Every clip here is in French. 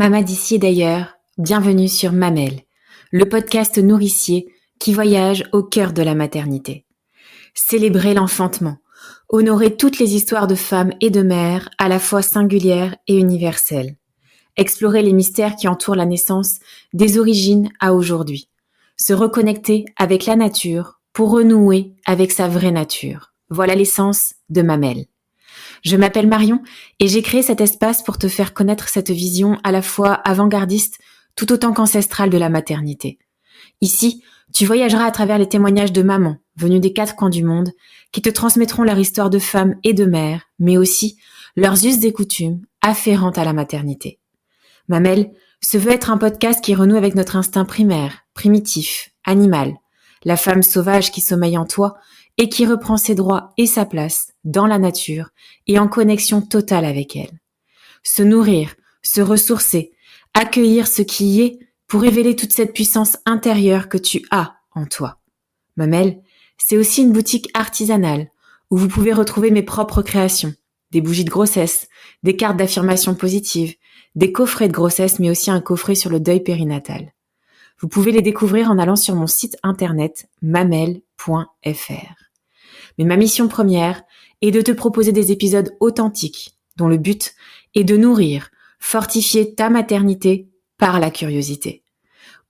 Mama d'ici et d'ailleurs, bienvenue sur Mamelle, le podcast nourricier qui voyage au cœur de la maternité. Célébrer l'enfantement, honorer toutes les histoires de femmes et de mères à la fois singulières et universelles. Explorer les mystères qui entourent la naissance des origines à aujourd'hui. Se reconnecter avec la nature pour renouer avec sa vraie nature. Voilà l'essence de Mamelle. Je m'appelle Marion et j'ai créé cet espace pour te faire connaître cette vision à la fois avant-gardiste tout autant qu'ancestrale de la maternité. Ici, tu voyageras à travers les témoignages de mamans venues des 4 coins du monde qui te transmettront leur histoire de femmes et de mères, mais aussi leurs us et coutumes afférentes à la maternité. Mamelle se veut être un podcast qui renoue avec notre instinct primaire, primitif, animal, la femme sauvage qui sommeille en toi et qui reprend ses droits et sa place dans la nature et en connexion totale avec elle. Se nourrir, se ressourcer, accueillir ce qui y est pour révéler toute cette puissance intérieure que tu as en toi. Mamelle, c'est aussi une boutique artisanale où vous pouvez retrouver mes propres créations, des bougies de grossesse, des cartes d'affirmation positive, des coffrets de grossesse, mais aussi un coffret sur le deuil périnatal. Vous pouvez les découvrir en allant sur mon site internet mamelle.fr. Mais ma mission première est de te proposer des épisodes authentiques dont le but est de nourrir, fortifier ta maternité par la curiosité.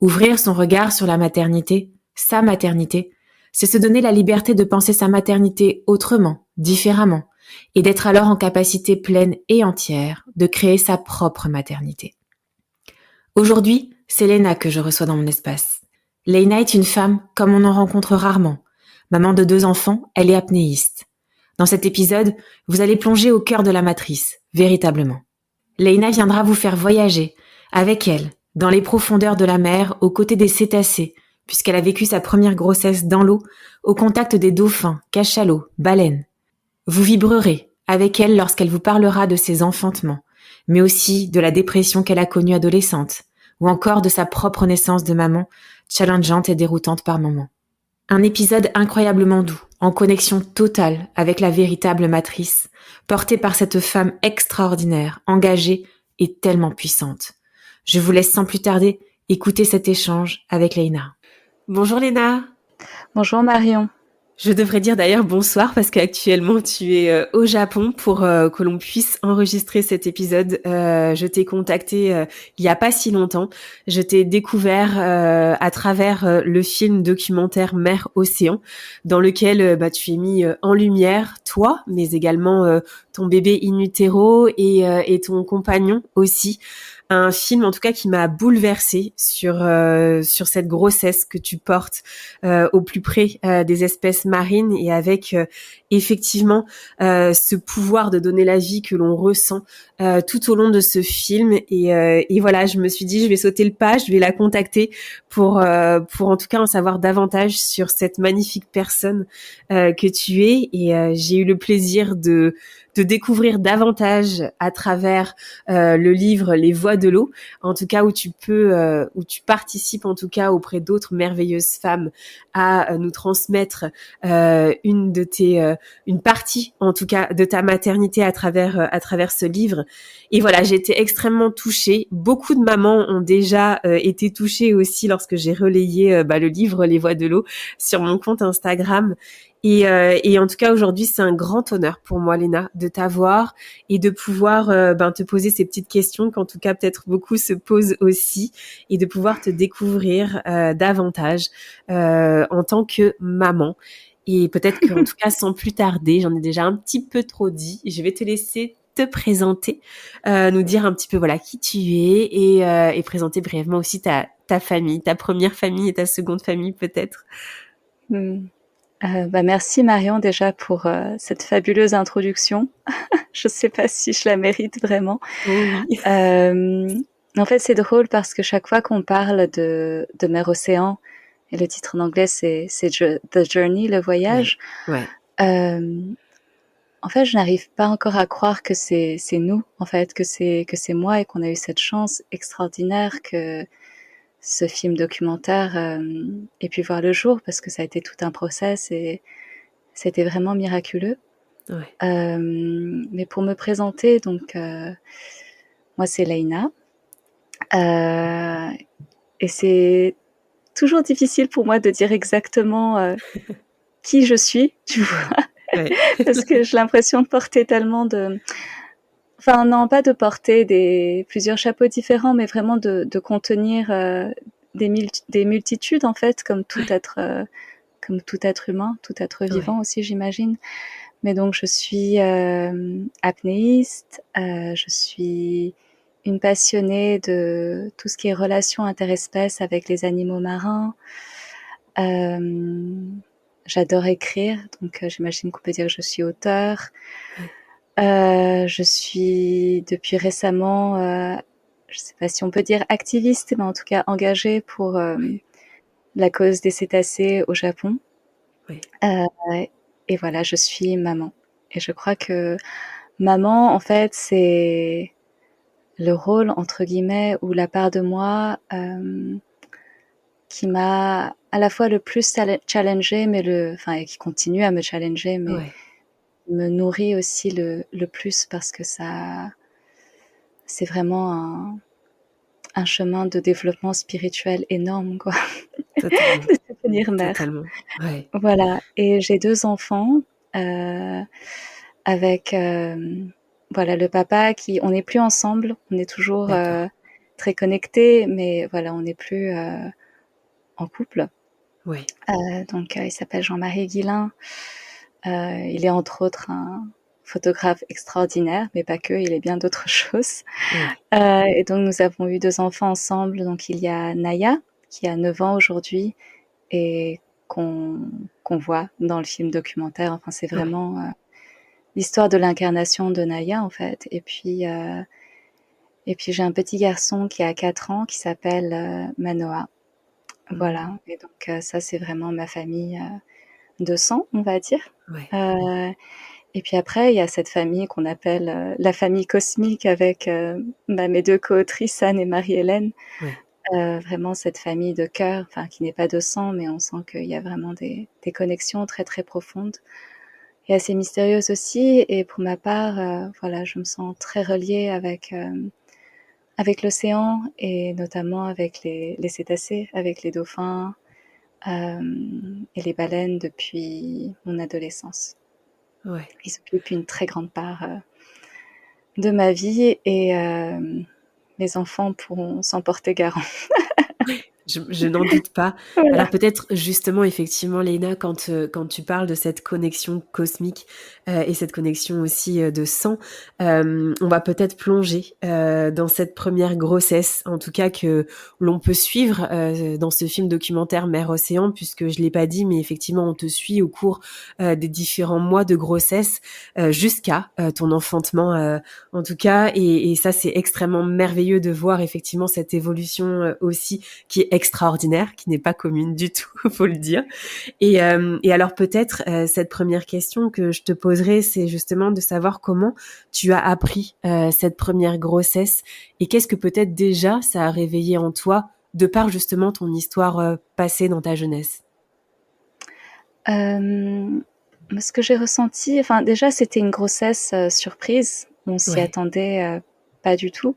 Ouvrir son regard sur la maternité, sa maternité, c'est se donner la liberté de penser sa maternité autrement, différemment, et d'être alors en capacité pleine et entière de créer sa propre maternité. Aujourd'hui, c'est Léna que je reçois dans mon espace. Léna est une femme comme on en rencontre rarement. Maman de 2 enfants, elle est apnéiste. Dans cet épisode, vous allez plonger au cœur de la matrice, véritablement. Léna viendra vous faire voyager, avec elle, dans les profondeurs de la mer, aux côtés des cétacés, puisqu'elle a vécu sa première grossesse dans l'eau, au contact des dauphins, cachalots, baleines. Vous vibrerez avec elle lorsqu'elle vous parlera de ses enfantements, mais aussi de la dépression qu'elle a connue adolescente, ou encore de sa propre naissance de maman, challengeante et déroutante par moments. Un épisode incroyablement doux, en connexion totale avec la véritable matrice, portée par cette femme extraordinaire, engagée et tellement puissante. Je vous laisse sans plus tarder écouter cet échange avec Léna. Bonjour Léna. Bonjour Marion. Je devrais dire d'ailleurs bonsoir parce qu'actuellement tu es au Japon pour que l'on puisse enregistrer cet épisode. Je t'ai contacté il y a pas si longtemps. Je t'ai découvert à travers le film documentaire Mère-Océan dans lequel tu es mis en lumière, toi, mais également ton bébé in utero et ton compagnon aussi. Un film en tout cas qui m'a bouleversée sur cette grossesse que tu portes au plus près des espèces marines et avec effectivement ce pouvoir de donner la vie que l'on ressent tout au long de ce film et voilà, je me suis dit je vais sauter le pas, je vais la contacter pour en tout cas en savoir davantage sur cette magnifique personne que tu es et j'ai eu le plaisir de découvrir davantage à travers le livre Les Voix de l'eau, en tout cas où tu participes en tout cas auprès d'autres merveilleuses femmes à nous transmettre une partie en tout cas de ta maternité à travers ce livre. Et voilà, j'ai été extrêmement touchée. Beaucoup de mamans ont déjà été touchées aussi lorsque j'ai relayé le livre Les Voix de l'eau sur mon compte Instagram. Et en tout cas, aujourd'hui, c'est un grand honneur pour moi, Léna, de t'avoir et de pouvoir te poser ces petites questions qu'en tout cas, peut-être beaucoup se posent aussi et de pouvoir te découvrir davantage en tant que maman. Et peut-être qu'en tout cas, sans plus tarder, j'en ai déjà un petit peu trop dit, je vais te laisser te présenter, nous dire un petit peu voilà qui tu es et présenter brièvement aussi ta famille, ta première famille et ta seconde famille peut-être. Merci Marion déjà pour cette fabuleuse introduction. Je ne sais pas si je la mérite vraiment. Oh oui. En fait, c'est drôle parce que chaque fois qu'on parle de Mère-Océan, et le titre en anglais c'est The Journey, le voyage, ouais. en fait, je n'arrive pas encore à croire que c'est nous, en fait, que c'est moi et qu'on a eu cette chance extraordinaire que ce film documentaire ait pu voir le jour, parce que ça a été tout un process et c'était vraiment miraculeux. Ouais. Mais pour me présenter, donc moi c'est Léna, Euh, et c'est toujours difficile pour moi de dire exactement qui je suis, tu vois, Ouais, ouais, parce que j'ai l'impression de porter tellement de... Enfin, non, pas de porter plusieurs chapeaux différents, mais vraiment de contenir des multitudes, en fait, ouais, comme tout être humain, tout être ouais, vivant aussi, j'imagine. Mais donc, je suis apnéiste, je suis une passionnée de tout ce qui est relations interespèces avec les animaux marins. Euh, J'adore écrire, donc j'imagine qu'on peut dire que je suis auteur. ouais. Je suis depuis récemment, je sais pas si on peut dire activiste, mais en tout cas engagée pour Ouais, la cause des cétacés au Japon. ouais, Euh, et voilà, je suis maman. Et je crois que maman, en fait, c'est le rôle, entre guillemets, ou la part de moi qui m'a à la fois le plus challengée, mais enfin, et qui continue à me challenger, mais ouais, me nourrit aussi le plus parce que c'est vraiment un chemin de développement spirituel énorme, quoi, totalement, de devenir mère. totalement. Ouais, Voilà. Et j'ai 2 enfants, heu, avec, voilà, le papa qui on n'est plus ensemble, on est toujours, d'accord. très connectés, mais voilà, on n'est plus, en couple. Ouais, Donc, il s'appelle Jean-Marie Guillain. Il est entre autres un photographe extraordinaire, mais pas que, il est bien d'autres choses. ouais, Et donc nous avons eu 2 enfants ensemble. Donc il y a Naya, qui a 9 ans aujourd'hui et qu'on qu'on voit dans le film documentaire. Enfin, c'est ouais. vraiment, l'histoire de l'incarnation de Naya, en fait. Et puis j'ai un petit garçon qui a 4 ans qui s'appelle, Manoa. Mmh. Voilà, et donc ça, c'est vraiment ma famille, de sang, on va dire. Ouais, Heu et puis après, il y a cette famille qu'on appelle, la famille cosmique avec, mes 2 co-autrices, Anne et Marie-Hélène. ouais, Vraiment cette famille de cœur, enfin qui n'est pas de sang, mais on sent qu'il y a vraiment des connexions très, très profondes et assez mystérieuses aussi. Et pour ma part, voilà, je me sens très reliée avec l'océan et notamment avec les cétacés, avec les dauphins, et les baleines depuis mon adolescence. ouais. Ils occupent une très grande part, de ma vie et mes enfants pourront s'en porter garant. Je n'en doute pas. Voilà. Alors peut-être justement, effectivement, Léna, quand tu parles de cette connexion cosmique et cette connexion aussi de sang, on va peut-être plonger dans cette première grossesse, en tout cas que l'on peut suivre dans ce film documentaire Mère Océan, puisque je l'ai pas dit, mais effectivement, on te suit au cours des différents mois de grossesse jusqu'à ton enfantement, en tout cas, et ça c'est extrêmement merveilleux de voir effectivement cette évolution aussi qui est extraordinaire, qui n'est pas commune du tout, faut le dire. Et alors peut-être cette première question que je te poserai, c'est justement de savoir comment tu as appris cette première grossesse et qu'est-ce que peut-être déjà ça a réveillé en toi de par justement ton histoire passée dans ta jeunesse. Hem, Ce que j'ai ressenti, enfin déjà c'était une grossesse, surprise. On s'y Ouais, attendait, pas du tout.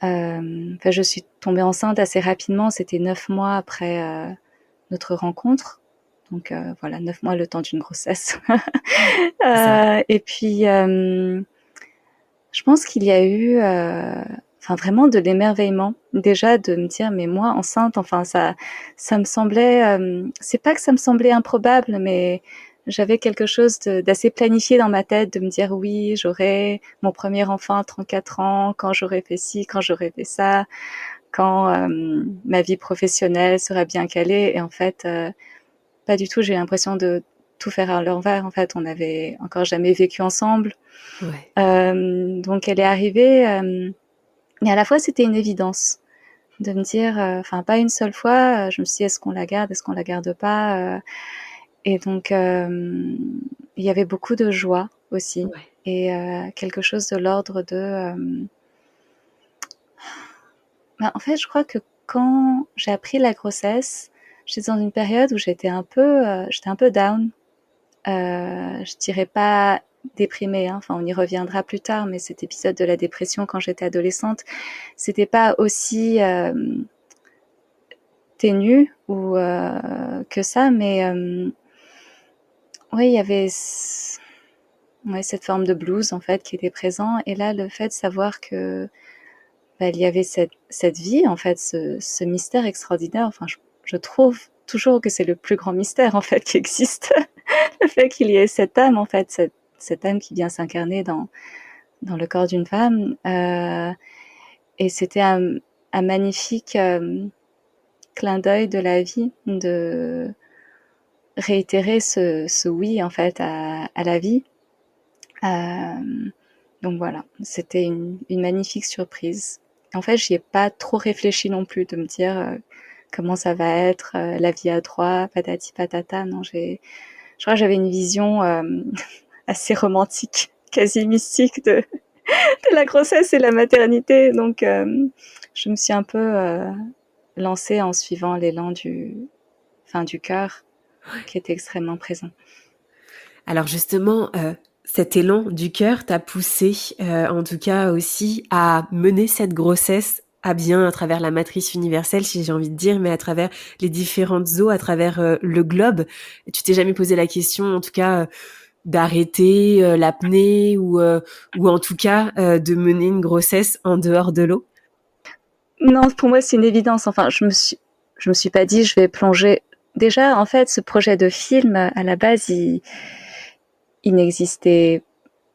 Enfin je suis tombée enceinte assez rapidement, c'était 9 mois après, notre rencontre. Donc voilà, 9 mois, le temps d'une grossesse. c'est ça. Et puis, je pense qu'il y a eu, enfin vraiment de l'émerveillement. Déjà de me dire: «Mais moi enceinte», enfin ça me semblait, c'est pas que ça me semblait improbable, mais j'avais quelque chose d'assez planifié dans ma tête, de me dire: «Oui, j'aurai mon premier enfant à 34 ans, quand j'aurai fait ci, quand j'aurai fait ça, quand, ma vie professionnelle sera bien calée». Et en fait, pas du tout. J'ai l'impression de tout faire à l'envers. En fait, on n'avait encore jamais vécu ensemble. Ouais, Donc elle est arrivée, mais à la fois c'était une évidence de me dire, enfin pas une seule fois, je me suis dit: «Est-ce qu'on la garde? Est-ce qu'on la garde pas?» Et donc il y avait beaucoup de joie aussi ouais, et quelque chose de l'ordre de, en fait, je crois que quand j'ai appris la grossesse, j'étais dans une période où j'étais un peu down. Je dirais pas déprimée, hein. Enfin, on y reviendra plus tard, mais cet épisode de la dépression quand j'étais adolescente, c'était pas aussi ténu ou que ça, mais oui, il y avait cette forme de blues en fait qui était présent. Et là, le fait de savoir que il y avait cette vie en fait, ce mystère extraordinaire. Enfin, je trouve toujours que c'est le plus grand mystère en fait qui existe. Le fait qu'il y ait cette âme en fait, cette âme qui vient s'incarner dans le corps d'une femme. Et c'était un magnifique clin d'œil de la vie, de réitérer ce oui en fait à la vie. Donc voilà, c'était une magnifique surprise. En fait, j'y ai pas trop réfléchi non plus de me dire comment ça va être, la vie à trois, patati patata. Non, je crois que j'avais une vision assez romantique, quasi mystique de la grossesse et la maternité. Donc, je me suis un peu lancée en suivant l'élan du cœur qui était extrêmement présent. Alors justement, cet élan du cœur t'a poussé, en tout cas aussi, à mener cette grossesse à bien à travers la matrice universelle, si j'ai envie de dire, mais à travers les différentes eaux, à travers le globe. Tu t'es jamais posé la question, en tout cas, d'arrêter l'apnée ou en tout cas de mener une grossesse en dehors de l'eau? Non, pour moi, c'est une évidence. Enfin, je me suis pas dit, je vais plonger. Déjà, en fait, ce projet de film, à la base, il n'existait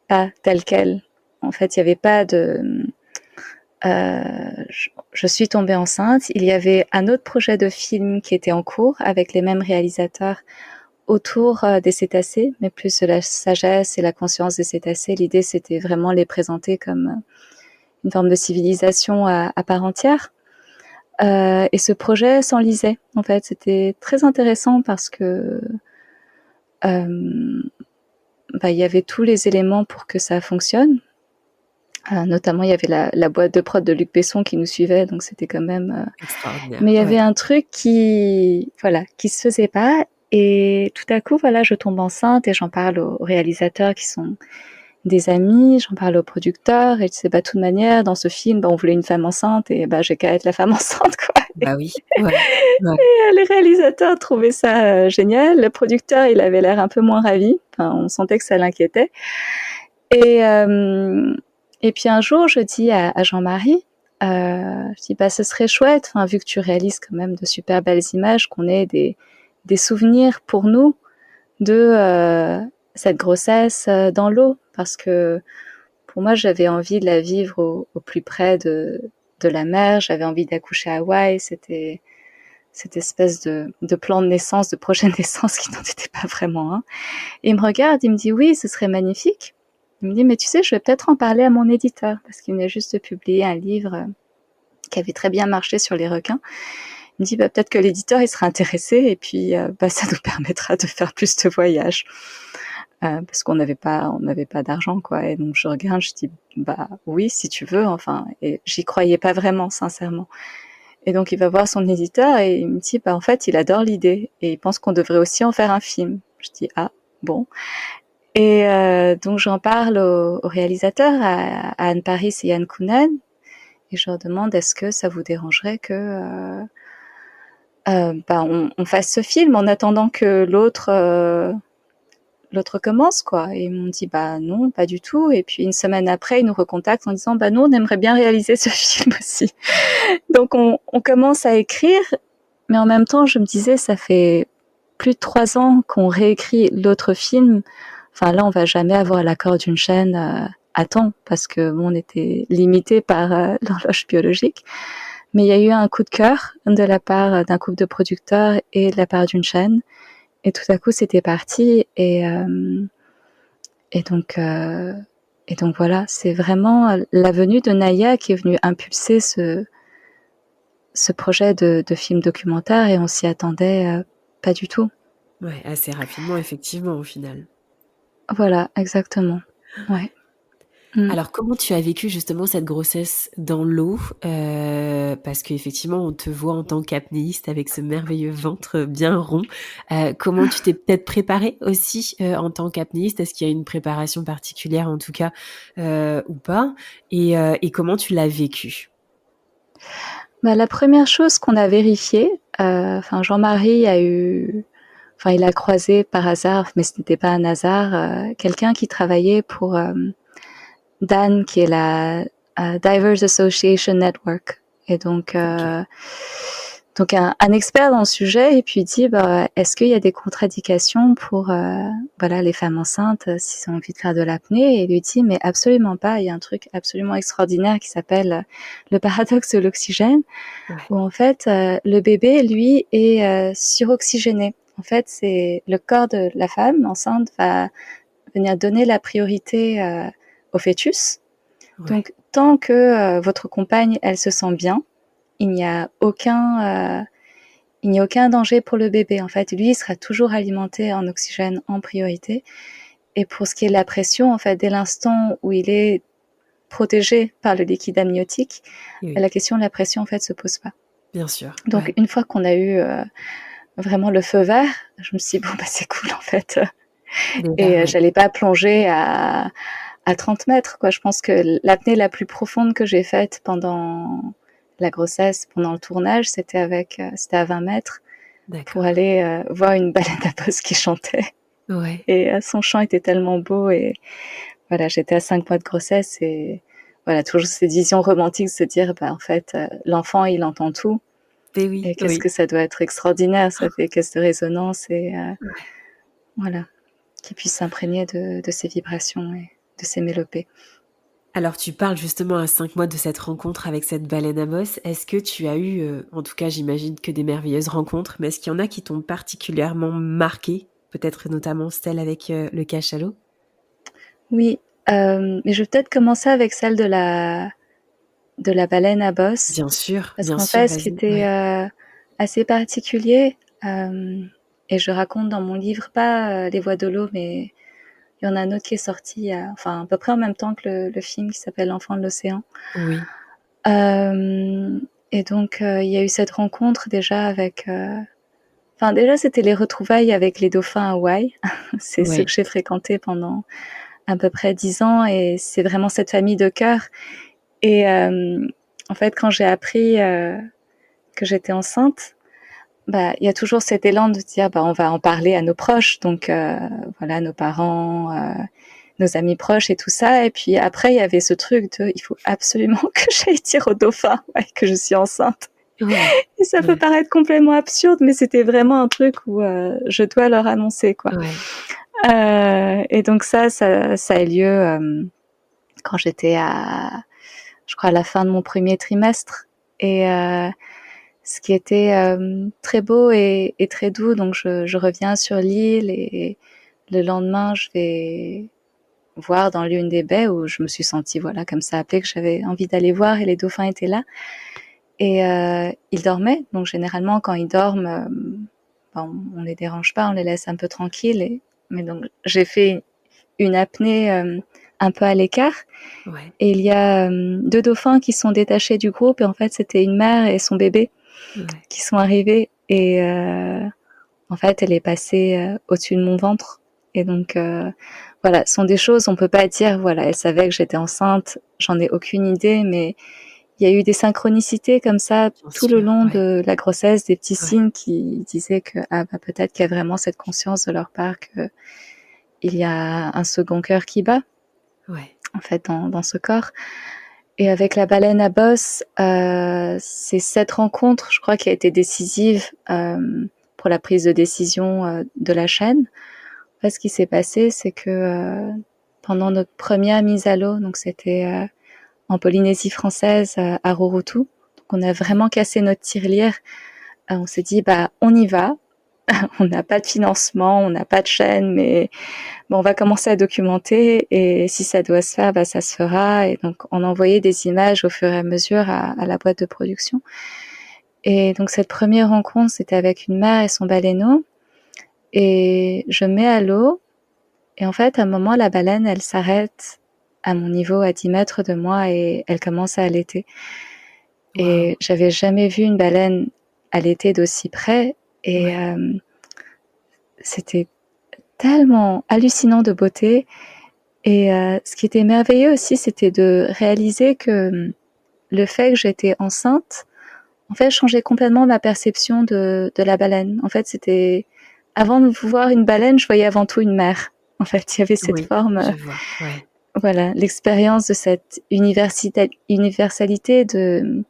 pas tel quel. En fait, il y avait pas de. Je suis tombée enceinte. Il y avait un autre projet de film qui était en cours avec les mêmes réalisateurs autour des cétacés, mais plus de la sagesse et la conscience des cétacés. L'idée, c'était vraiment les présenter comme une forme de civilisation à part entière. Et ce projet s'enlisait. En fait, c'était très intéressant parce que il y avait tous les éléments pour que ça fonctionne. Notamment, il y avait la boîte de prod de Luc Besson qui nous suivait, donc c'était quand même. Extraordinaire, Mais il y avait ouais. un truc qui se faisait pas. Et tout à coup, voilà, je tombe enceinte et j'en parle aux réalisateurs qui sont des amis, j'en parle aux producteurs et tu sais, de toute manière, dans ce film, on voulait une femme enceinte et j'ai qu'à être la femme enceinte, quoi. Bah oui, ouais, ouais. Les réalisateurs trouvaient ça génial. Le producteur, il avait l'air un peu moins ravi. Enfin, on sentait que ça l'inquiétait. Et, euh, et puis un jour, je dis à Jean-Marie, je dis, ce serait chouette, vu que tu réalises quand même de super belles images, qu'on ait des souvenirs pour nous de cette grossesse dans l'eau. Parce que pour moi, j'avais envie de la vivre au plus près de la mer. J'avais envie d'accoucher à Hawaï. C'était cette espèce de plan de naissance, de projet de naissance qui n'en était pas vraiment un. Et il me regarde, il me dit oui, ce serait magnifique. Il me dit mais tu sais, je vais peut-être en parler à mon éditeur parce qu'il venait juste de publier un livre qui avait très bien marché sur les requins. Il me dit peut-être que l'éditeur il sera intéressé et puis ça nous permettra de faire plus de voyages. Parce qu'on n'avait pas d'argent quoi. Et donc je regarde, je dis oui si tu veux. Enfin, et j'y croyais pas vraiment sincèrement. Et donc, il va voir son éditeur et il me dit, en fait, il adore l'idée et il pense qu'on devrait aussi en faire un film. Je dis, ah, bon. Et donc, j'en parle au réalisateur, à Anne Paris et Yann Kounen, et je leur demande, est-ce que ça vous dérangerait que on fasse ce film en attendant que l'autre commence, quoi. Et ils m'ont dit, non, pas du tout. Et puis, une semaine après, ils nous recontactent en disant, nous, on aimerait bien réaliser ce film aussi. Donc, on commence à écrire, mais en même temps, je me disais, ça fait plus de 3 ans qu'on réécrit l'autre film. Enfin, là, on va jamais avoir l'accord d'une chaîne à temps, parce que on était limité par l'horloge biologique. Mais il y a eu un coup de cœur de la part d'un couple de producteurs et de la part d'une chaîne. Et tout à coup, c'était parti. Et donc, voilà, c'est vraiment la venue de Naya qui est venue impulser ce projet de film documentaire et on s'y attendait pas du tout. Ouais, assez rapidement, effectivement, au final. Voilà, exactement. Ouais. Alors, comment tu as vécu justement cette grossesse dans l'eau? Parce qu'effectivement, on te voit en tant qu'apnéiste avec ce merveilleux ventre bien rond. Comment tu t'es peut-être préparée aussi en tant qu'apnéiste? Est-ce qu'il y a une préparation particulière en tout cas ou pas? Et comment tu l'as vécu? Bah, la première chose qu'on a vérifiée, Jean-Marie il a croisé par hasard, mais ce n'était pas un hasard, quelqu'un qui travaillait pour DAN, qui est la Divers Association Network. Et Ok. donc un expert dans le sujet, et puis il dit, est-ce qu'il y a des contre-indications pour les femmes enceintes s'ils ont envie de faire de l'apnée? Et il lui dit, mais absolument pas. Il y a un truc absolument extraordinaire qui s'appelle le paradoxe de l'oxygène, Ouais. où en fait le bébé, lui, est suroxygéné. En fait, c'est le corps de la femme enceinte va venir donner la priorité au fœtus. Ouais. Donc, tant que votre compagne, elle se sent bien, il n'y a aucun danger pour le bébé. En fait, lui, il sera toujours alimenté en oxygène en priorité. Et pour ce qui est de la pression, en fait, dès l'instant où il est protégé par le liquide amniotique, Oui, la question de la pression, en fait, se pose pas. bien sûr. Donc, Ouais. une fois qu'on a eu vraiment le feu vert, je me suis dit, bon, c'est cool, en fait. Déjà, Et ouais. j'allais pas plonger à 30 mètres, quoi. Je pense que l'apnée la plus profonde que j'ai faite pendant la grossesse, pendant le tournage, c'était à 20 mètres pour D'accord. aller voir une baleine à bosse qui chantait. Ouais. Et son chant était tellement beau. Et voilà, j'étais à 5 mois de grossesse et voilà, toujours cette vision romantique de se dire, en fait, l'enfant, il entend tout. Ben oui, Et qu'est-ce que oui. ça doit être extraordinaire, ça fait caisse de résonance et Ouais. voilà, qu'il puisse s'imprégner de ces vibrations et de ces mélopées. Alors, tu parles justement à 5 mois de cette rencontre avec cette baleine à bosse. Est-ce que tu as eu, en tout cas, j'imagine que des merveilleuses rencontres, mais est-ce qu'il y en a qui t'ont particulièrement marqué? Peut-être notamment celle avec le cachalot? Oui, mais je vais peut-être commencer avec celle de la baleine à bosse, parce Bien qu'en fait, sûr, ce qui vas-y. était Ouais. assez particulier, et je raconte dans mon livre, pas Les Voix de l'eau, mais il y en a un autre qui est sorti, à peu près en même temps que le film qui s'appelle L'Enfant de l'océan. Oui. Euh, et donc, il y a eu cette rencontre déjà avec... déjà, c'était les retrouvailles avec les dauphins à Hawaï. C'est ceux que Ouais. j'ai fréquentés pendant à peu près 10 ans, et c'est vraiment cette famille de cœur. Et en fait, quand j'ai appris que j'étais enceinte, il y a toujours cet élan de dire, on va en parler à nos proches, donc voilà, nos parents, nos amis proches et tout ça. Et puis après, il y avait ce truc de, il faut absolument que j'aille dire au dauphin que je suis enceinte. Ouais. Et ça peut Ouais. paraître complètement absurde, mais c'était vraiment un truc où je dois leur annoncer, quoi. Ouais. Et donc ça a lieu quand j'étais je crois, à la fin de mon premier trimestre. Et ce qui était très beau et très doux. Donc je reviens sur l'île et le lendemain, je vais voir dans l'une des baies où je me suis sentie, voilà, comme ça appelée, que j'avais envie d'aller voir, et les dauphins étaient là. Et ils dormaient. Donc généralement, quand ils dorment, on les dérange pas, on les laisse un peu tranquilles. Mais donc j'ai fait une apnée un peu à l'écart. Ouais. Et il y a 2 dauphins qui sont détachés du groupe, et en fait, c'était une mère et son bébé Ouais. qui sont arrivés. Et en fait, elle est passée au-dessus de mon ventre. Et donc, voilà, ce sont des choses, on peut pas dire, voilà, elle savait que j'étais enceinte, j'en ai aucune idée, mais il y a eu des synchronicités comme ça Bien tout le sûr. long Ouais. de la grossesse, des petits Ouais. signes qui disaient que peut-être qu'il y a vraiment cette conscience de leur part que il y a un second cœur qui bat, Ouais. en fait, dans ce corps. Et avec la baleine à bosse, c'est cette rencontre, je crois, qui a été décisive pour la prise de décision de la chaîne. En fait, ce qui s'est passé, c'est que pendant notre première mise à l'eau, donc c'était en Polynésie française, à Rorotu, donc on a Ouais. vraiment cassé notre tirelire. On s'est dit, on y va. On n'a pas de financement, on n'a pas de chaîne, mais on va commencer à documenter, et si ça doit se faire, ça se fera. Et donc, on envoyait des images au fur et à mesure à la boîte de production. Et donc, cette première rencontre, c'était avec une mère et son baleineau. Et je mets à l'eau, et en fait, à un moment, la baleine, elle s'arrête à mon niveau, à 10 mètres de moi, et elle commence à allaiter. Wow. Et j'avais jamais vu une baleine allaiter d'aussi près. Et c'était tellement hallucinant de beauté. Et ce qui était merveilleux aussi, c'était de réaliser que le fait que j'étais enceinte, en fait, changeait complètement ma perception de la baleine. En fait, c'était... Avant de voir une baleine, je voyais avant tout une mère. En fait, il y avait cette forme... je vois, ouais. Voilà, l'expérience de cette universalité de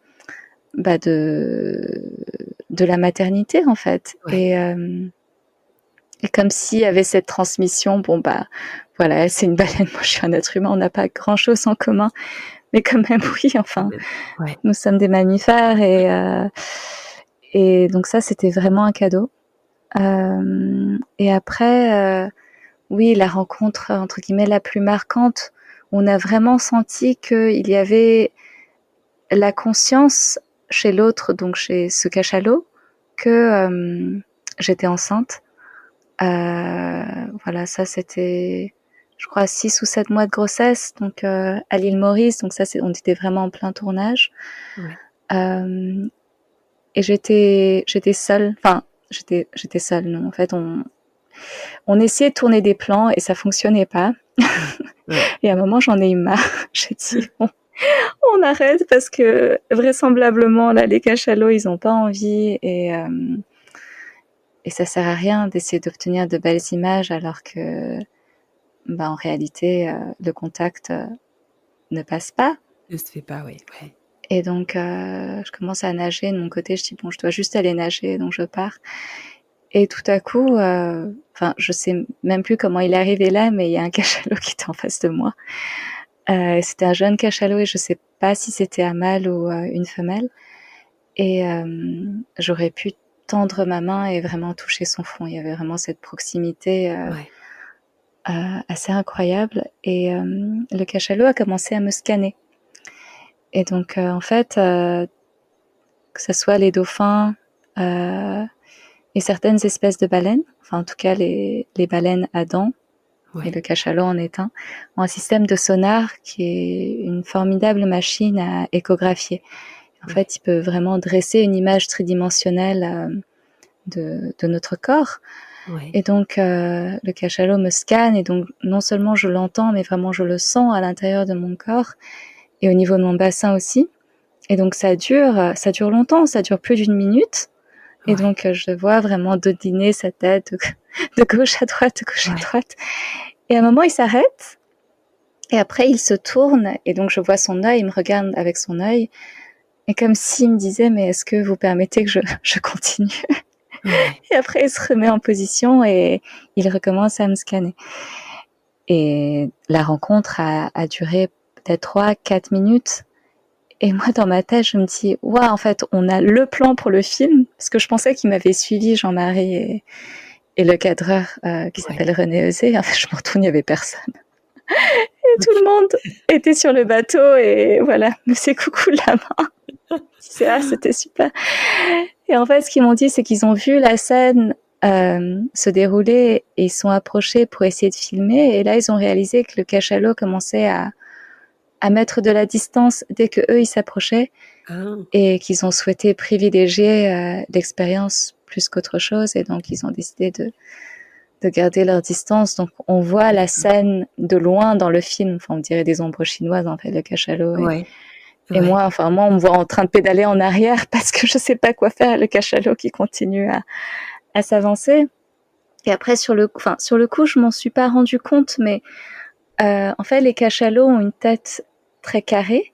la maternité, en fait. Ouais. Et comme s'il y avait cette transmission, bon, voilà, elle, c'est une baleine, moi, je suis un être humain, on n'a pas grand-chose en commun. Mais quand même, oui, enfin, Ouais. nous sommes des mammifères, et donc ça, c'était vraiment un cadeau. Et après, oui, la rencontre, entre guillemets, la plus marquante, on a vraiment senti qu'il y avait la conscience chez l'autre, donc chez ce cachalot, que j'étais enceinte. Voilà, ça c'était, je crois, 6 ou 7 mois de grossesse, donc à l'île Maurice, donc ça, on était vraiment en plein tournage. Ouais. Et j'étais seule, enfin, j'étais seule, non, en fait, on essayait de tourner des plans et ça fonctionnait pas. Ouais. Et à un moment, j'en ai eu marre. J'ai dit, bon, on arrête parce que vraisemblablement, là, les cachalots, ils ont pas envie, et ça sert à rien d'essayer d'obtenir de belles images alors que, en réalité, le contact ne passe pas. Ne se fait pas, oui. Ouais. Et donc, je commence à nager de mon côté. Je dis, bon, je dois juste aller nager, donc je pars. Et tout à coup, enfin, je sais même plus comment il est arrivé là, mais il y a un cachalot qui était en face de moi. C'était un jeune cachalot et je sais pas si c'était un mâle ou une femelle. Et j'aurais pu tendre ma main et vraiment toucher son front. Il y avait vraiment cette proximité Ouais. assez incroyable. Et le cachalot a commencé à me scanner. Et donc, en fait, que ce soit les dauphins et certaines espèces de baleines, enfin en tout cas les baleines à dents, et le cachalot en est un, ont un système de sonar qui est une formidable machine à échographier. En fait, il peut vraiment dresser une image tridimensionnelle de notre corps. Ouais. Et donc, le cachalot me scanne, et donc non seulement je l'entends, mais vraiment je le sens à l'intérieur de mon corps et au niveau de mon bassin aussi. Et donc ça dure longtemps, ça dure plus d'1 minute. Et donc je vois vraiment dodener sa tête de gauche à droite, de gauche à droite. Et à un moment, il s'arrête. Et après, il se tourne. Et donc je vois son œil, il me regarde avec son œil. Et comme s'il me disait, mais est-ce que vous permettez que je continue? Et après, il se remet en position et il recommence à me scanner. Et la rencontre a duré peut-être 3-4 minutes. Et moi, dans ma tête, je me dis, waouh, en fait, on a le plan pour le film, parce que je pensais qu'il m'avait suivi, Jean-Marie et le cadreur qui s'appelle René Eusé. En fait, je me retourne, il n'y avait personne. Et tout le monde était sur le bateau, et voilà, me fait coucou de la main. C'était super. Et en fait, ce qu'ils m'ont dit, c'est qu'ils ont vu la scène se dérouler et ils sont approchés pour essayer de filmer. Et là, ils ont réalisé que le cachalot commençait à mettre de la distance dès que eux ils s'approchaient, et qu'ils ont souhaité privilégier l'expérience plus qu'autre chose, et donc ils ont décidé de garder leur distance. Donc on voit la scène de loin dans le film, enfin on dirait des ombres chinoises en fait, le cachalot. Et moi, on me voit en train de pédaler en arrière parce que je sais pas quoi faire, le cachalot qui continue à s'avancer. Et après sur le coup, je m'en suis pas rendu compte, mais en fait les cachalots ont une tête très carrée.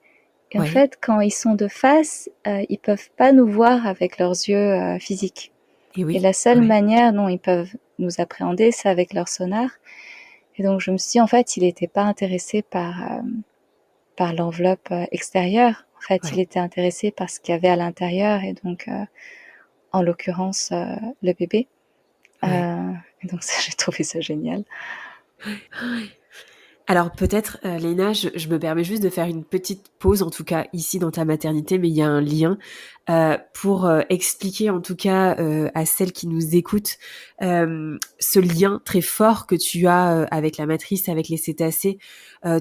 Et en fait, quand ils sont de face, ils peuvent pas nous voir avec leurs yeux physiques. Et la seule manière dont ils peuvent nous appréhender, c'est avec leur sonar. Et donc, je me suis dit, en fait, il n'était pas intéressé par l'enveloppe extérieure. En fait, il était intéressé par ce qu'il y avait à l'intérieur, et donc, en l'occurrence, le bébé. Et donc, ça, j'ai trouvé ça génial. Alors peut-être, Léna, je me permets juste de faire une petite pause, en tout cas ici dans ta maternité, mais il y a un lien pour expliquer en tout cas à celles qui nous écoutent ce lien très fort que tu as avec la matrice, avec les cétacés.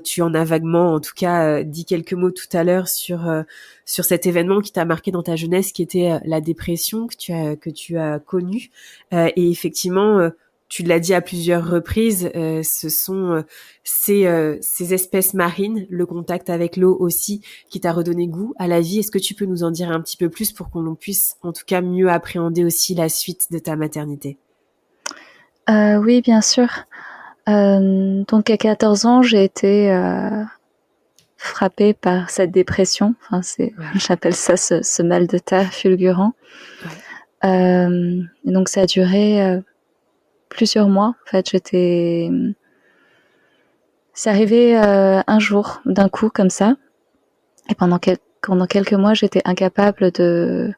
Tu en as vaguement, en tout cas, dit quelques mots tout à l'heure sur cet événement qui t'a marqué dans ta jeunesse, qui était la dépression que tu as connue. Et effectivement, tu l'as dit à plusieurs reprises, ce sont ces espèces marines, le contact avec l'eau aussi, qui t'a redonné goût à la vie. Est-ce que tu peux nous en dire un petit peu plus pour qu'on puisse en tout cas mieux appréhender aussi la suite de ta maternité? Oui, bien sûr. Donc à 14 ans, j'ai été frappée par cette dépression. Enfin, Ouais, j'appelle ça ce mal de terre fulgurant. ouais, Et donc ça a duré plusieurs mois. En fait, c'est arrivé un jour d'un coup comme ça. Et pendant quelques mois, j'étais incapable de.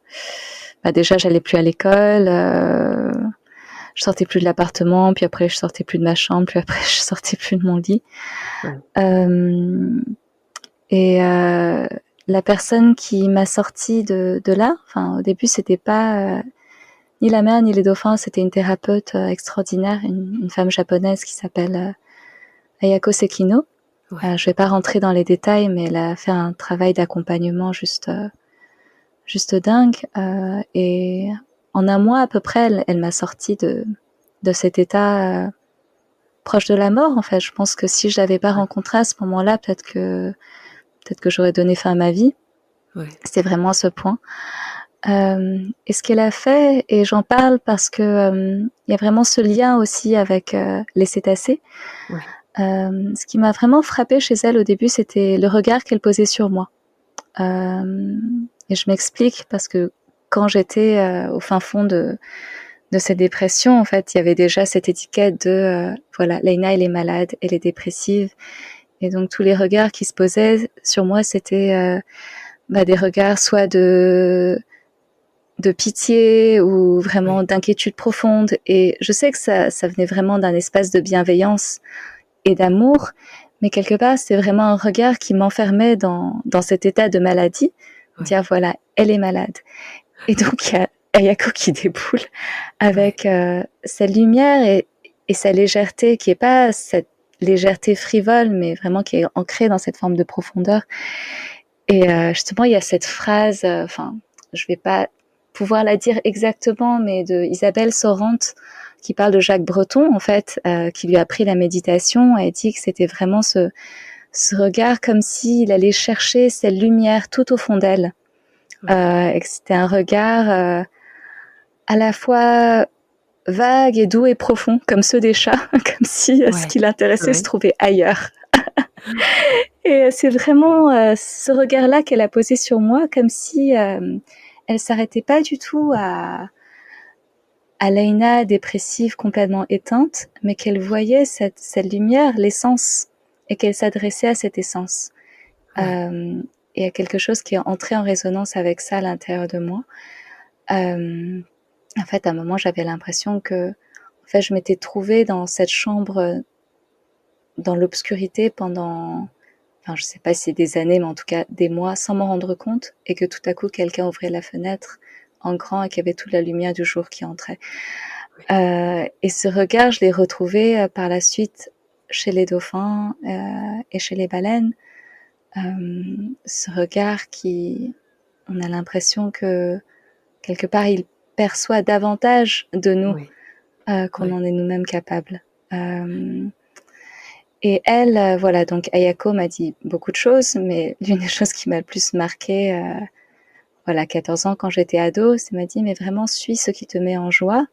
Bah, déjà, j'allais plus à l'école. Je sortais plus de l'appartement, puis après je sortais plus de ma chambre, puis après je sortais plus de mon lit. ouais, Et la personne qui m'a sortie de là, enfin au début c'était pas ni la mer ni les dauphins, c'était une thérapeute extraordinaire, une femme japonaise qui s'appelle Ayako Sekino. ouais, Je vais pas rentrer dans les détails, mais elle a fait un travail d'accompagnement juste dingue. Et en un mois à peu près, elle m'a sortie de cet état proche de la mort. En fait, je pense que si je l'avais pas rencontrée à ce moment-là, peut-être que j'aurais donné fin à ma vie. ouais, C'était vraiment à ce point. Et ce qu'elle a fait, et j'en parle parce que il y a vraiment ce lien aussi avec les cétacés. ouais, Ce qui m'a vraiment frappée chez elle au début, c'était le regard qu'elle posait sur moi. Et je m'explique parce que quand j'étais au fin fond de cette dépression, en fait, il y avait déjà cette étiquette de voilà, Leïna, elle est malade, elle est dépressive. Et donc tous les regards qui se posaient sur moi, c'était des regards soit de pitié ou vraiment ouais, d'inquiétude profonde. Et je sais que ça venait vraiment d'un espace de bienveillance et d'amour, mais quelque part, c'est vraiment un regard qui m'enfermait dans cet état de maladie. ouais, Dire voilà, elle est malade. Et donc, il y a Ayako qui déboule ouais, avec sa lumière et sa légèreté, qui est pas cette légèreté frivole, mais vraiment qui est ancrée dans cette forme de profondeur. Et justement, il y a cette phrase, enfin, je vais pas pouvoir la dire exactement, mais de Isabelle Sorante, qui parle de Jacques Breton, en fait, qui lui a appris la méditation. Elle dit que c'était vraiment ce regard comme s'il allait chercher cette lumière tout au fond d'elle. ouais, Et que c'était un regard à la fois vague et doux et profond, comme ceux des chats, comme si ce ouais, qui l'intéressait se ouais, trouvait ailleurs. Et c'est vraiment ce regard-là qu'elle a posé sur moi, comme si elle s'arrêtait pas du tout à Leïna dépressive complètement éteinte, mais qu'elle voyait cette lumière, l'essence, et qu'elle s'adressait à cette essence. ouais, Et à quelque chose qui est entré en résonance avec ça à l'intérieur de moi. En fait, à un moment, j'avais l'impression que en fait, je m'étais trouvée dans cette chambre, dans l'obscurité pendant, enfin, je sais pas si c'est des années, mais en tout cas des mois, sans m'en rendre compte, et que tout à coup, quelqu'un ouvrait la fenêtre en grand et qu'il y avait toute la lumière du jour qui entrait. Et ce regard, je l'ai retrouvé par la suite chez les dauphins et chez les baleines. Ce regard qui, on a l'impression que quelque part, il perçoit davantage de nous ouais, qu'on ouais, en est nous-mêmes capables. Et elle, voilà, donc Ayako m'a dit beaucoup de choses, mais l'une des choses qui m'a le plus marqué, voilà, 14 ans quand j'étais ado, c'est m'a dit, mais vraiment, suis ce qui te met en joie,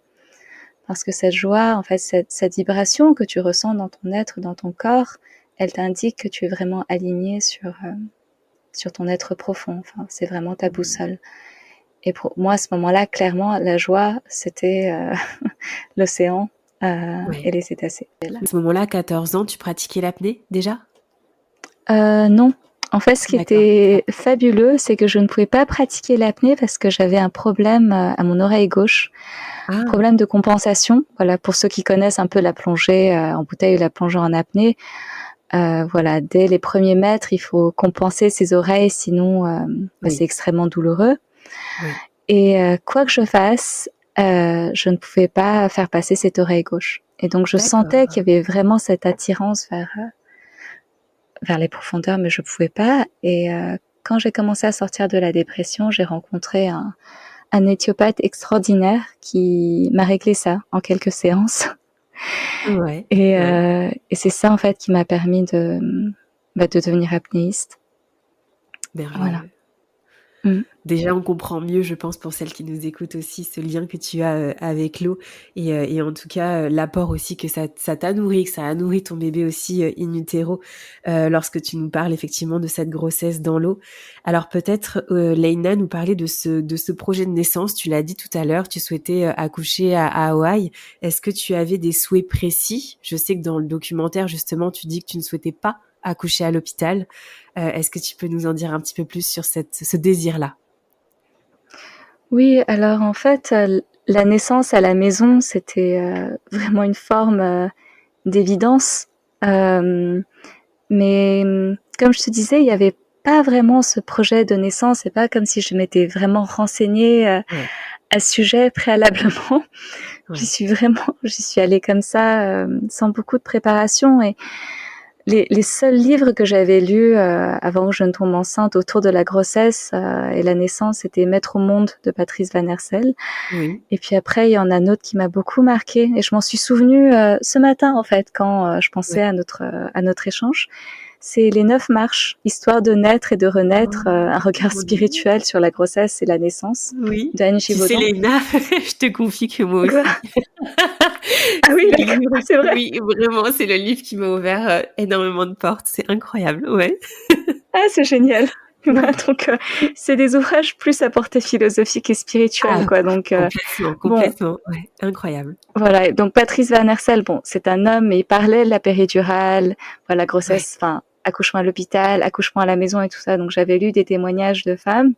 parce que cette joie, en fait, cette vibration que tu ressens dans ton être, dans ton corps, elle t'indique que tu es vraiment aligné sur ton être profond. Enfin, c'est vraiment ta boussole. Et pour moi, à ce moment-là, clairement, la joie, c'était l'océan et ouais. les cétacés. À ce moment-là, 14 ans, tu pratiquais l'apnée déjà? Non. En fait, ce qui D'accord. était fabuleux, c'est que je ne pouvais pas pratiquer l'apnée parce que j'avais un problème à mon oreille gauche, Ah, problème de compensation. Voilà, pour ceux qui connaissent un peu la plongée en bouteille ou la plongée en apnée, Voilà, dès les premiers mètres, il faut compenser ses oreilles, sinon c'est extrêmement douloureux. Oui. Et quoi que je fasse, je ne pouvais pas faire passer cette oreille gauche. Et donc je sentais qu'il y avait vraiment cette attirance vers les profondeurs, mais je pouvais pas. Et quand j'ai commencé à sortir de la dépression, j'ai rencontré un éthiopathe extraordinaire qui m'a réglé ça en quelques séances. Ouais. Et c'est ça en fait qui m'a permis de devenir apnéiste. Merveilleux. Voilà. Déjà, on comprend mieux, je pense, pour celles qui nous écoutent aussi, ce lien que tu as avec l'eau et en tout cas, l'apport aussi que ça t'a nourri, que ça a nourri ton bébé aussi in utero lorsque tu nous parles effectivement de cette grossesse dans l'eau. Alors peut-être, Leïna, nous parler de ce projet de naissance. Tu l'as dit tout à l'heure, tu souhaitais accoucher à Hawaï. Est-ce que tu avais des souhaits précis? Je sais que dans le documentaire, justement, tu dis que tu ne souhaitais pas accoucher à l'hôpital. Est-ce que tu peux nous en dire un petit peu plus sur ce désir-là? Oui, alors en fait, la naissance à la maison, c'était vraiment une forme d'évidence. Mais comme je te disais, il n'y avait pas vraiment ce projet de naissance. C'est pas comme si je m'étais vraiment renseignée à ce sujet préalablement. Ouais. J'y suis allée comme ça, sans beaucoup de préparation. Et les seuls livres que j'avais lus avant que je ne tombe enceinte autour de la grossesse et la naissance, c'était Mettre au monde de Patrice Van Hersel. Oui. Et puis après, il y en a un autre qui m'a beaucoup marqué. Et je m'en suis souvenue ce matin, en fait, quand je pensais à notre échange. C'est Les 9 marches, histoire de naître et de renaître, un regard spirituel sur la grossesse et la naissance, Oui. d'Anne Tu sais, Givaudan. Léna, je te confie que moi aussi. Ah oui, d'accord, c'est vrai. Oui, vraiment, c'est le livre qui m'a ouvert énormément de portes. C'est incroyable, ouais. Ah, c'est génial. Donc, c'est des ouvrages plus à portée philosophique et spirituelle, quoi. Donc, complètement, ouais, incroyable. Voilà. Donc, Patrice Van Hersel, c'est un homme, mais il parlait de la péridurale, voilà, grossesse, accouchement à l'hôpital, accouchement à la maison et tout ça. Donc, j'avais lu des témoignages de femmes.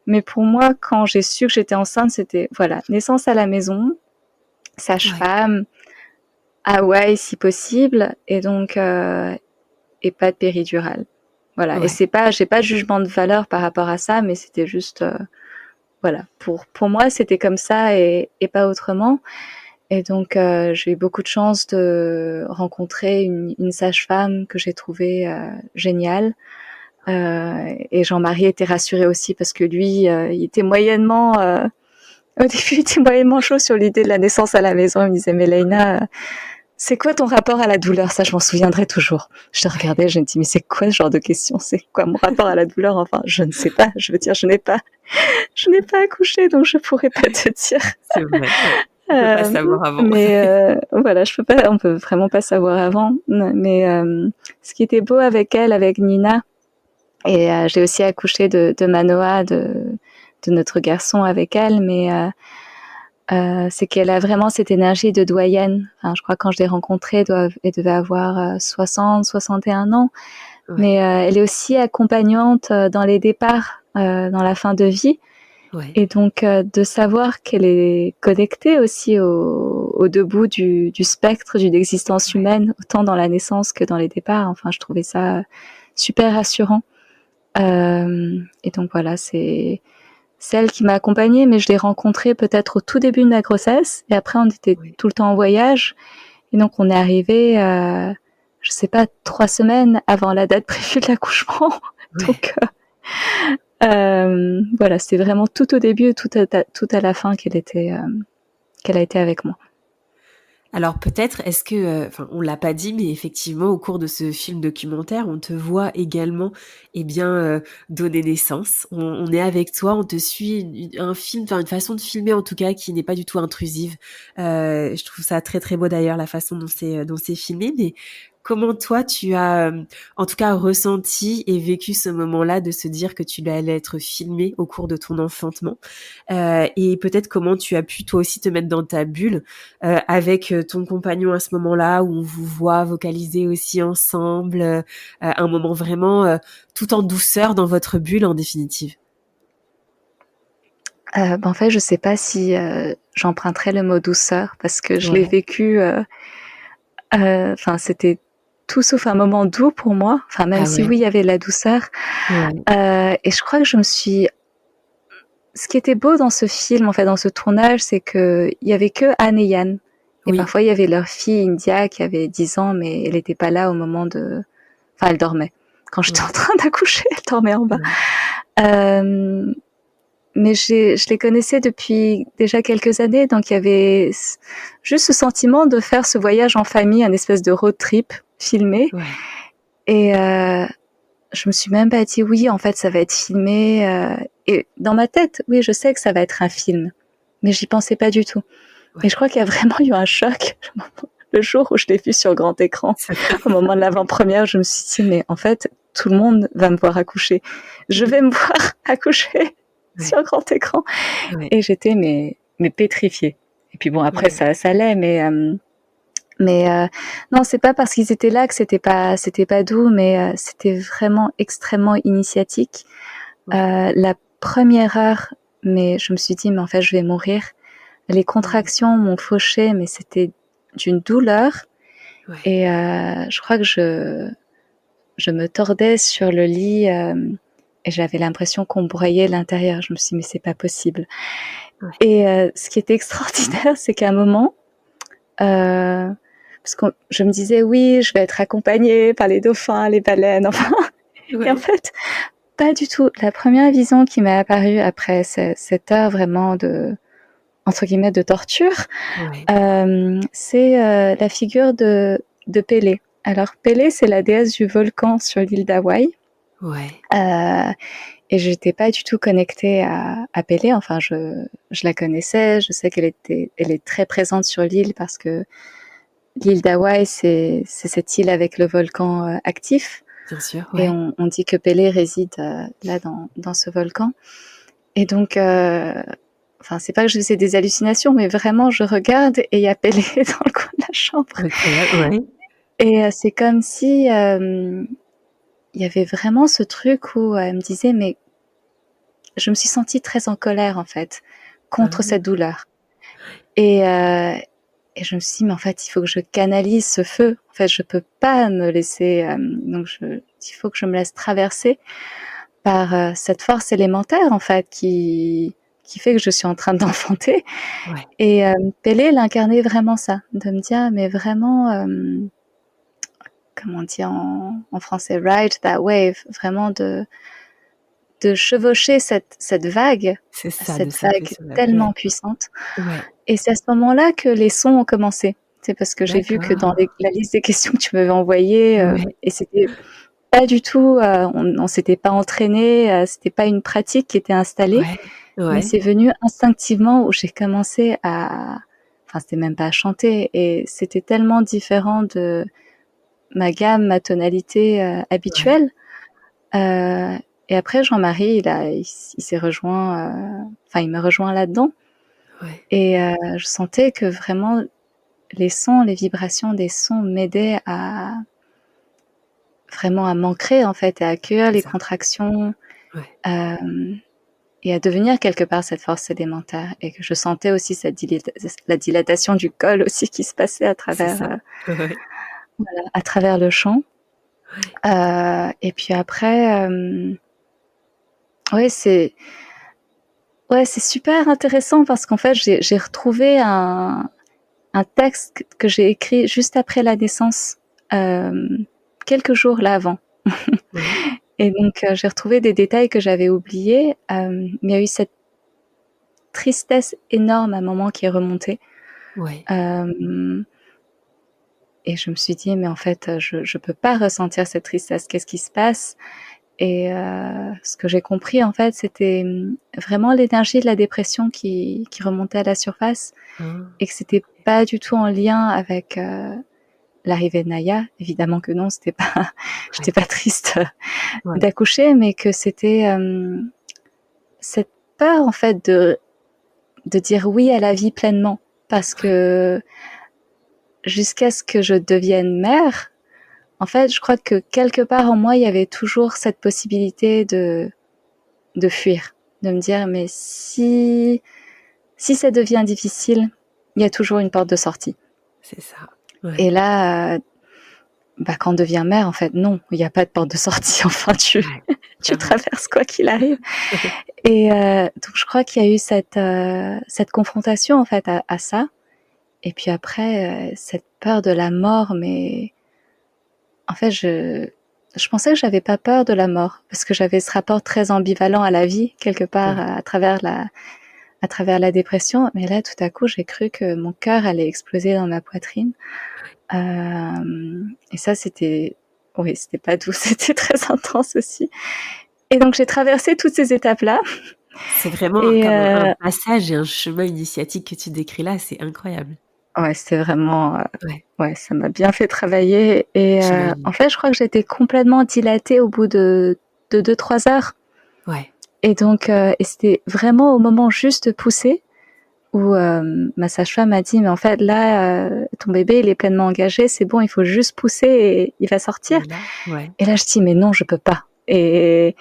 Mais pour moi, quand j'ai su que j'étais enceinte, c'était, voilà, naissance à la maison, sage-femme, Hawaï si possible, et donc, et pas de péridurale. Voilà. Et j'ai pas de jugement de valeur par rapport à ça, mais c'était juste, voilà. Pour moi, c'était comme ça et pas autrement. Et donc, j'ai eu beaucoup de chance de rencontrer une sage-femme que j'ai trouvée géniale. Et Jean-Marie était rassuré aussi parce que lui, il était moyennement, au début, il était moyennement chaud sur l'idée de la naissance à la maison. Il me disait, mais Leïna, c'est quoi ton rapport à la douleur? Ça, je m'en souviendrai toujours. Je te regardais, je me dis, mais c'est quoi ce genre de question? C'est quoi mon rapport à la douleur? Enfin, je ne sais pas. Je veux dire, je n'ai pas accouché, donc je pourrais pas te dire. C'est vrai. On peut pas savoir avant. Mais voilà, on peut vraiment pas savoir avant. Mais ce qui était beau avec elle, avec Nina, et j'ai aussi accouché de Manoa, de notre garçon avec elle, mais c'est qu'elle a vraiment cette énergie de doyenne. Enfin, je crois que quand je l'ai rencontrée, elle devait avoir 60, 61 ans. Ouais. Mais elle est aussi accompagnante dans les départs, dans la fin de vie. Ouais. Et donc, de savoir qu'elle est connectée aussi au deux bouts du spectre d'une existence humaine, autant dans la naissance que dans les départs. Enfin, je trouvais ça super rassurant. Et donc, voilà, c'est celle qui m'a accompagnée, mais je l'ai rencontrée peut-être au tout début de ma grossesse. Et après, on était tout le temps en voyage. Et donc, on est arrivé, je sais pas, 3 semaines avant la date prévue de l'accouchement. Ouais. Donc, voilà, c'était vraiment tout au début et tout à la fin qu'elle a été avec moi. Alors peut-être, est-ce que, on l'a pas dit, mais effectivement, au cours de ce film documentaire, on te voit également, donner naissance. On est avec toi, on te suit, un film, une façon de filmer en tout cas qui n'est pas du tout intrusive. Je trouve ça très très beau d'ailleurs la façon dont c'est filmé, mais comment toi tu as, en tout cas ressenti et vécu ce moment-là de se dire que tu allais être filmé au cours de ton enfantement, et peut-être comment tu as pu toi aussi te mettre dans ta bulle avec ton compagnon à ce moment-là où on vous voit vocaliser aussi ensemble, un moment vraiment tout en douceur dans votre bulle en définitive. En fait, je sais pas si j'emprunterais le mot douceur parce que je l'ai vécu. C'était tout sauf un moment doux pour moi. Enfin, même si oui, il y avait de la douceur. Et je crois que ce qui était beau dans ce film, en fait, dans ce tournage, c'est que il y avait que Anne et Yann. Et parfois, il y avait leur fille India qui avait 10 ans, mais elle n'était pas là au moment de... Enfin, elle dormait. Quand j'étais en train d'accoucher, elle dormait en bas. Mais je les connaissais depuis déjà quelques années, donc il y avait juste ce sentiment de faire ce voyage en famille, un espèce de road trip filmé. Et je me suis même pas dit oui, en fait, ça va être filmé. Et dans ma tête, oui, je sais que ça va être un film, mais j'y pensais pas du tout. Et je crois qu'il y a vraiment eu un choc le jour où je l'ai vu sur grand écran. Au moment de l'avant-première, je me suis dit, mais en fait, tout le monde va me voir accoucher. Je vais me voir accoucher sur grand écran. Et j'étais mais pétrifiée. Et puis bon, après, ça allait, mais non, c'est pas parce qu'ils étaient là que c'était pas doux, mais c'était vraiment extrêmement initiatique. La première heure, mais je me suis dit, mais en fait, je vais mourir. Les contractions m'ont fauché, mais c'était d'une douleur. Et je crois que je me tordais sur le lit et j'avais l'impression qu'on broyait l'intérieur. Je me suis dit, mais c'est pas possible. Et ce qui était extraordinaire, c'est qu'à un moment, parce que je me disais, oui, je vais être accompagnée par les dauphins, les baleines, enfin. Et en fait, pas du tout. La première vision qui m'est apparue après cette heure vraiment entre guillemets de torture, c'est la figure de Pélé. Alors Pélé, c'est la déesse du volcan sur l'île d'Hawaï. Et j'étais pas du tout connectée à Pélé. Enfin, je la connaissais. Je sais elle est très présente sur l'île parce que l'île d'Hawaï, c'est cette île avec le volcan actif. Bien sûr. Et on dit que Pélé réside là dans ce volcan. Et donc enfin, c'est pas que je faisais des hallucinations, mais vraiment, je regarde et il y a Pélé dans le coin de la chambre. Et c'est comme si il y avait vraiment ce truc où elle me disait, mais je me suis sentie très en colère, en fait, contre cette douleur. Et je me suis dit, mais en fait, il faut que je canalise ce feu. En fait, je peux pas me laisser... donc, il faut que je me laisse traverser par cette force élémentaire, en fait, qui fait que je suis en train d'enfanter. Et Pélé, il incarnait vraiment ça, de me dire, mais vraiment, comment on dit en français, ride that wave, vraiment de chevaucher cette vague, cette vague tellement puissante. Et c'est à ce moment-là que les sons ont commencé. C'est parce que j'ai vu que dans la liste des questions que tu m'avais envoyées, et c'était pas du tout, on s'était pas entraîné, c'était pas une pratique qui était installée, mais c'est venu instinctivement où j'ai commencé enfin c'était même pas à chanter, et c'était tellement différent de ma gamme, ma tonalité habituelle. Et après Jean-Marie, il s'est rejoint, enfin il me rejoint là-dedans. Et je sentais que vraiment les sons, les vibrations des sons m'aidaient à vraiment à m'ancrer, en fait, à accueillir les contractions, et à devenir quelque part cette force élémentaire. Et que je sentais aussi la dilatation du col aussi qui se passait à travers, voilà, à travers le chant. Et puis après, c'est super intéressant parce qu'en fait, j'ai retrouvé un texte que j'ai écrit juste après la naissance, quelques jours là avant. Et donc, j'ai retrouvé des détails que j'avais oubliés, mais il y a eu cette tristesse énorme à un moment qui est remontée. Et je me suis dit, mais en fait, je peux pas ressentir cette tristesse. Qu'est-ce qui se passe? Et ce que j'ai compris, en fait, c'était vraiment l'énergie de la dépression qui remontait à la surface, et que c'était pas du tout en lien avec l'arrivée de Naya. Évidemment que non, c'était pas, j'étais pas triste d'accoucher, mais que c'était cette peur, en fait, de dire oui à la vie pleinement, parce que jusqu'à ce que je devienne mère, en fait, je crois que quelque part en moi, il y avait toujours cette possibilité de fuir, de me dire, mais si ça devient difficile, il y a toujours une porte de sortie. C'est ça. Et là, quand on devient mère, en fait, non, il n'y a pas de porte de sortie. Enfin, tu traverses quoi qu'il arrive. Et donc, je crois qu'il y a eu cette confrontation, en fait, à ça. Et puis après, cette peur de la mort, mais en fait, je pensais que j'avais pas peur de la mort, parce que j'avais ce rapport très ambivalent à la vie, quelque part, à travers la dépression. Mais là, tout à coup, j'ai cru que mon cœur allait exploser dans ma poitrine. Et ça, c'était pas doux, c'était très intense aussi. Et donc, j'ai traversé toutes ces étapes-là. C'est vraiment comme un passage et un chemin initiatique que tu décris là, c'est incroyable. Ouais, c'était vraiment... ouais, ça m'a bien fait travailler. Et en fait, je crois que j'étais complètement dilatée au bout de 2-3 heures. Ouais. Et donc, et c'était vraiment au moment juste de pousser où ma sage-femme m'a dit, mais en fait, là, ton bébé, il est pleinement engagé, c'est bon, il faut juste pousser et il va sortir. Et là, je dis, mais non, je peux pas. Et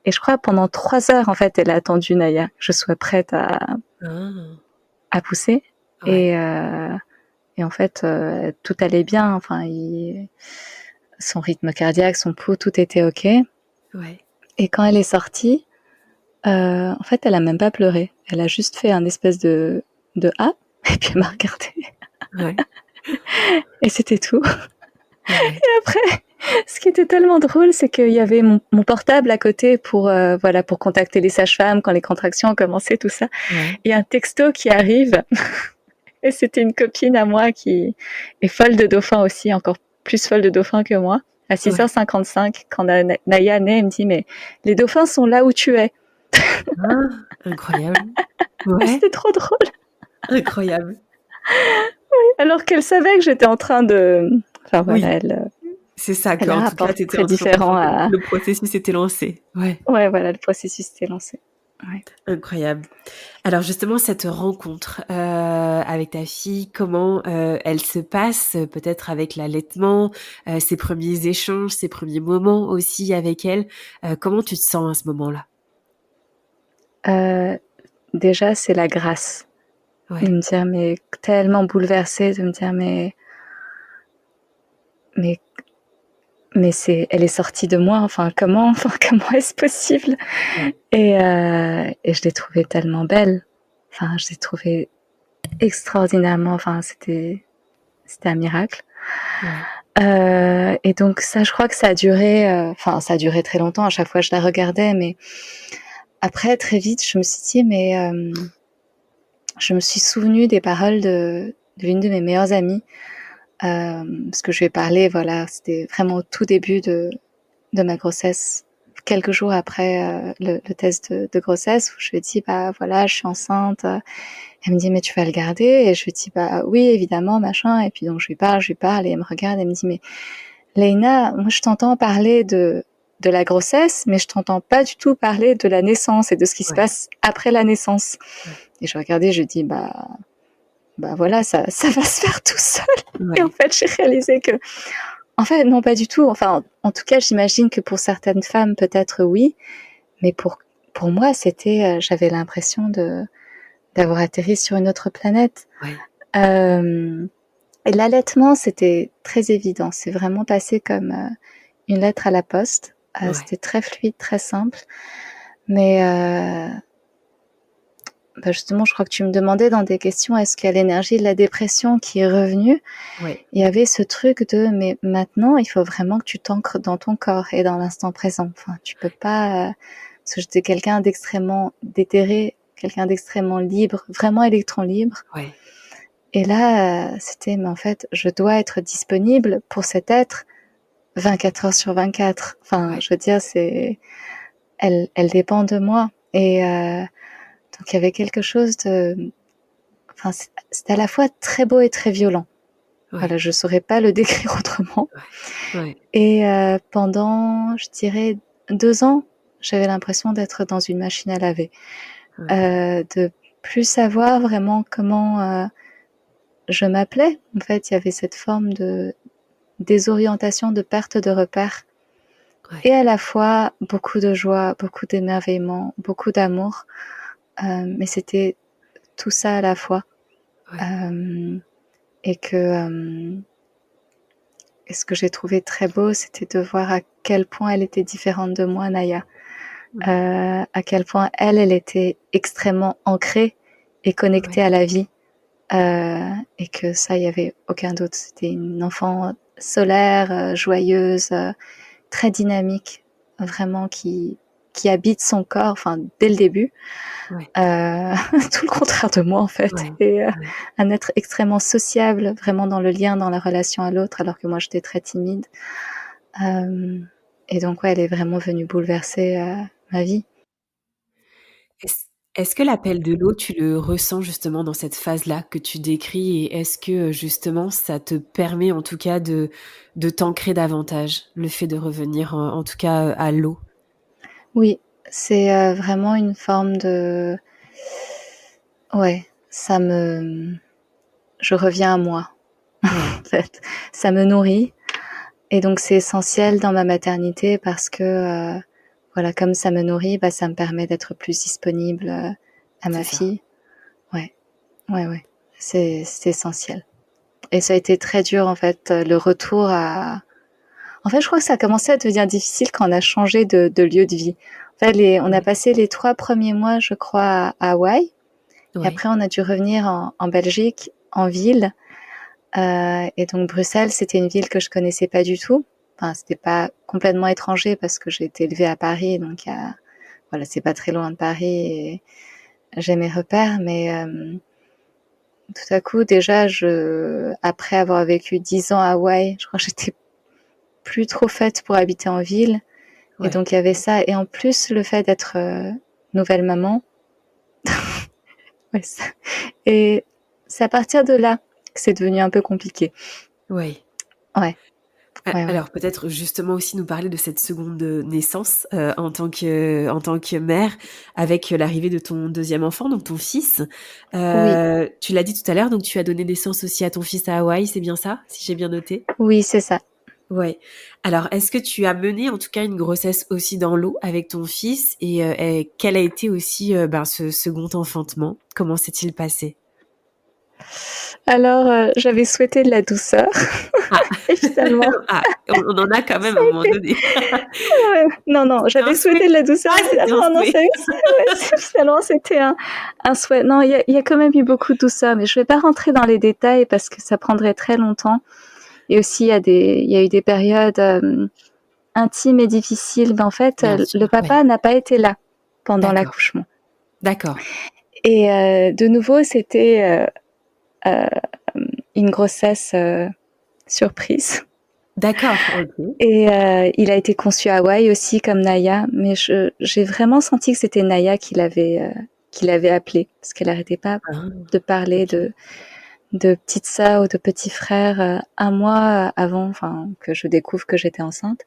je crois pendant 3 heures, en fait, elle a attendu Naya, que je sois prête à pousser. Et en fait, tout allait bien. Enfin, son rythme cardiaque, son pouls, tout était OK. Et quand elle est sortie, en fait, elle a même pas pleuré. Elle a juste fait un espèce de A, et puis elle m'a regardée. Et c'était tout. Et après, ce qui était tellement drôle, c'est qu'il y avait mon portable à côté pour contacter les sages-femmes quand les contractions ont commencé, tout ça. Il y a un texto qui arrive. Et c'était une copine à moi qui est folle de dauphin aussi, encore plus folle de dauphin que moi. À 6h55, quand Naya naît, elle me dit, mais les dauphins sont là où tu es. Incroyable. Ouais. C'était trop drôle. Incroyable. Oui, alors qu'elle savait que j'étais en train de... Enfin voilà, elle... C'est ça, en tout cas, t'étais très différent. Le processus était lancé. Ouais, voilà, le processus était lancé. Ouais. Incroyable. Alors justement, cette rencontre avec ta fille, comment elle se passe, peut-être avec l'allaitement, ses premiers échanges, ses premiers moments aussi avec elle. Comment tu te sens à ce moment-là? Déjà, c'est la grâce. De me dire, mais tellement bouleversée, de me dire, mais elle est sortie de moi. Enfin, comment est-ce possible? Et je l'ai trouvée tellement belle. Enfin, je l'ai trouvée extraordinairement. Enfin, c'était un miracle. Et donc ça, je crois que ça a duré. Ça a duré très longtemps. À chaque fois, je la regardais, mais après, très vite, je me suis dit, mais je me suis souvenue des paroles de l'une de mes meilleures amies. Parce que je lui ai parlé, voilà, c'était vraiment au tout début de ma grossesse, quelques jours après le test de grossesse, où je lui ai dit, bah voilà, je suis enceinte. Elle me dit, mais tu vas le garder? Et je lui dis, bah oui, évidemment, machin. Et puis donc je lui parle, et elle me regarde, elle me dit, mais Leïna, moi je t'entends parler de la grossesse, mais je t'entends pas du tout parler de la naissance et de ce qui se passe après la naissance. Et je regardais, je dis, bah voilà, ça va se faire tout seul. Et en fait, j'ai réalisé que, en fait, non, pas du tout. Enfin, en tout cas, j'imagine que pour certaines femmes, peut-être oui, mais pour moi, c'était, j'avais l'impression d'avoir atterri sur une autre planète. Et l'allaitement, c'était très évident. C'est vraiment passé comme une lettre à la poste. C'était très fluide, très simple. Mais justement, je crois que tu me demandais dans des questions, est-ce qu'il y a l'énergie de la dépression qui est revenue? Il y avait ce truc de, mais maintenant, il faut vraiment que tu t'ancres dans ton corps et dans l'instant présent. Enfin, tu peux pas... parce que j'étais quelqu'un d'extrêmement déterré, quelqu'un d'extrêmement libre, vraiment électron libre. Et là, c'était, mais en fait, je dois être disponible pour cet être 24 heures sur 24. Enfin, je veux dire, elle dépend de moi. Et donc, il y avait quelque chose de... Enfin, c'est à la fois très beau et très violent. Voilà, je saurais pas le décrire autrement. Et pendant, je dirais, 2 ans, j'avais l'impression d'être dans une machine à laver. De plus savoir vraiment comment je m'appelais. En fait, il y avait cette forme de désorientation, de perte de repères. Et à la fois, beaucoup de joie, beaucoup d'émerveillement, beaucoup d'amour. Mais c'était tout ça à la fois. Et que et ce que j'ai trouvé très beau, c'était de voir à quel point elle était différente de moi, Naya. À quel point elle était extrêmement ancrée et connectée à la vie. Et que ça, il y avait aucun doute. C'était une enfant solaire, joyeuse, très dynamique, vraiment qui habite son corps, enfin dès le début. Ouais. Tout le contraire de moi en fait, et un être extrêmement sociable, vraiment dans le lien, dans la relation à l'autre, alors que moi j'étais très timide. Et donc elle est vraiment venue bouleverser ma vie. Est-ce que l'appel de l'eau, tu le ressens justement dans cette phase-là que tu décris, et est-ce que justement ça te permet en tout cas de t'ancrer davantage, le fait de revenir en tout cas à l'eau? Oui, c'est vraiment une forme de... Ouais, je reviens à moi. En fait, ça me nourrit. Et donc c'est essentiel dans ma maternité parce que voilà, comme ça me nourrit, ça me permet d'être plus disponible à ma fille. Ouais. C'est essentiel. Et ça a été très dur en fait, le retour à... En fait, je crois que ça a commencé à devenir difficile quand on a changé de lieu de vie. En fait, on a passé les 3 premiers mois, je crois, à Hawaï. Et après, on a dû revenir en Belgique, en ville. Et donc Bruxelles, c'était une ville que je connaissais pas du tout. Enfin, c'était pas complètement étranger parce que j'ai été élevée à Paris, donc voilà, c'est pas très loin de Paris et j'ai mes repères. Mais tout à coup, déjà, après avoir vécu 10 ans à Hawaï, je crois que j'étais plus trop faite pour habiter en ville. Et donc il y avait ça, et en plus le fait d'être nouvelle maman. Et c'est à partir de là que c'est devenu un peu compliqué. Ouais. Alors peut-être justement aussi nous parler de cette seconde naissance en tant que mère, avec l'arrivée de ton deuxième enfant, donc ton fils. Oui. Tu l'as dit tout à l'heure, donc tu as donné naissance aussi à ton fils à Hawaï, c'est bien ça, si j'ai bien noté? Oui, c'est ça. Ouais. Alors, est-ce que tu as mené en tout cas une grossesse aussi dans l'eau avec ton fils, et quel a été aussi ce second enfantement? Comment s'est-il passé? Alors, j'avais souhaité de la douceur. Et finalement... on en a quand même à un moment donné. Non, j'avais souhaité de la douceur. Finalement, c'était un souhait. Non, il y a quand même eu beaucoup de douceur, mais je vais pas rentrer dans les détails parce que ça prendrait très longtemps. Et aussi, il y a eu des périodes intimes et difficiles. En fait, le papa n'a pas été là pendant l'accouchement. D'accord. Et de nouveau, c'était une grossesse surprise. D'accord, ok. Et il a été conçu à Hawaï aussi, comme Naya, mais j'ai vraiment senti que c'était Naya qui l'avait appelé, parce qu'elle n'arrêtait pas de parler de petite sœur ou de petit frère un mois avant, que je découvre que j'étais enceinte.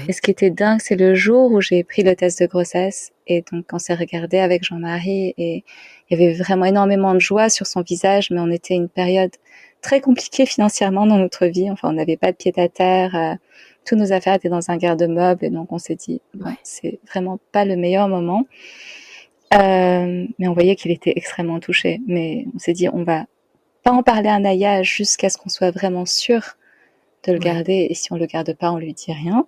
Et ce qui était dingue, c'est le jour où j'ai pris le test de grossesse, et donc on s'est regardé avec Jean-Marie, et il y avait vraiment énormément de joie sur son visage, mais on était une période très compliquée financièrement dans notre vie. Enfin, on n'avait pas de pied à terre, tous nos affaires étaient dans un garde-meuble, et donc on s'est dit, c'est vraiment pas le meilleur moment. Mais on voyait qu'il était extrêmement touché. Mais on s'est dit, on va pas en parler à Naya jusqu'à ce qu'on soit vraiment sûr de le garder, et si on le garde pas, on lui dit rien.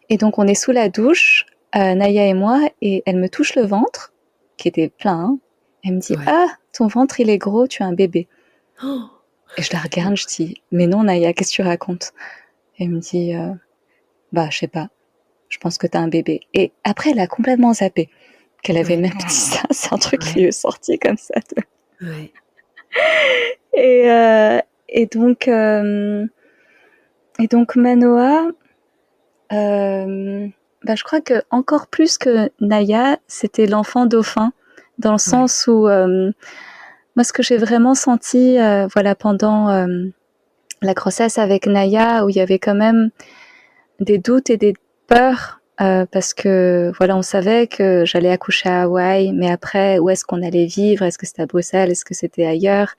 Et donc on est sous la douche, Naya et moi, et elle me touche le ventre, qui était plein. Elle me dit, ton ventre il est gros, tu as un bébé. Et je la regarde, je dis, mais non Naya, qu'est-ce que tu racontes? Et elle me dit, je sais pas, je pense que t'as un bébé. Et après elle a complètement zappé qu'elle avait même dit ça. C'est un truc qui lui est sorti comme ça. Et donc Manoa, je crois que encore plus que Naya, c'était l'enfant dauphin, dans le sens où moi ce que j'ai vraiment senti pendant la grossesse avec Naya, où il y avait quand même des doutes et des peurs, parce que on savait que j'allais accoucher à Hawaï, mais après où est-ce qu'on allait vivre? Est-ce que c'était à Bruxelles? Est-ce que c'était ailleurs?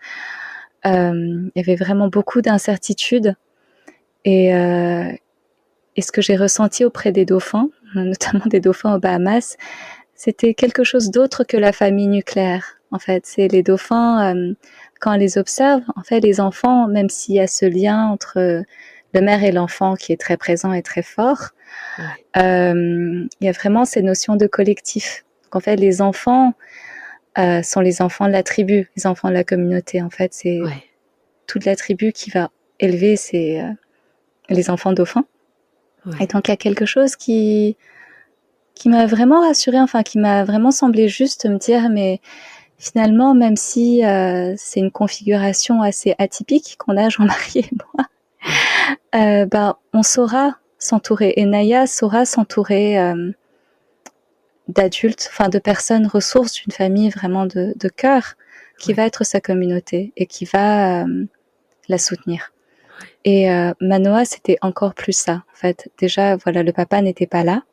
Il y avait vraiment beaucoup d'incertitudes, et ce que j'ai ressenti auprès des dauphins, notamment des dauphins aux Bahamas, c'était quelque chose d'autre que la famille nucléaire. En fait, c'est les dauphins, quand on les observe, en fait, les enfants, même s'il y a ce lien entre le mère et l'enfant qui est très présent et très fort. Ouais. Il y a vraiment ces notions de collectif. Donc, en fait, les enfants sont les enfants de la tribu, les enfants de la communauté. En fait, c'est toute la tribu qui va élever les enfants dauphins. Ouais. Et donc, il y a quelque chose qui m'a vraiment rassurée, enfin, qui m'a vraiment semblé juste me dire, mais finalement, même si c'est une configuration assez atypique qu'on a, Jean-Marie et moi, on saura s'entourer. Et Naya saura s'entourer d'adultes, enfin de personnes ressources d'une famille vraiment de cœur, qui va être sa communauté et qui va la soutenir. Et Manoa, c'était encore plus ça. En fait, déjà, voilà, le papa n'était pas là.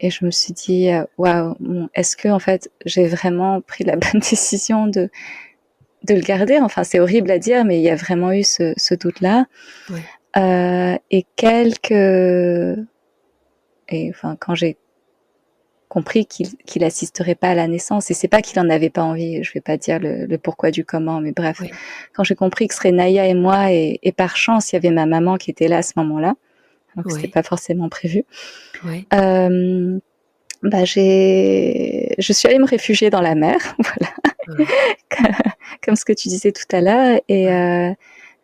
Et je me suis dit, waouh, est-ce que en fait, j'ai vraiment pris la bonne décision de le garder? Enfin, c'est horrible à dire, mais il y a vraiment eu ce doute-là. Et enfin, quand j'ai compris qu'il assisterait pas à la naissance, et c'est pas qu'il en avait pas envie, je vais pas dire le pourquoi du comment, mais bref, quand j'ai compris que ce serait Naya et moi, et par chance il y avait ma maman qui était là à ce moment-là, donc c'était pas forcément prévu, je suis allée me réfugier dans la mer, voilà, comme ce que tu disais tout à l'heure, et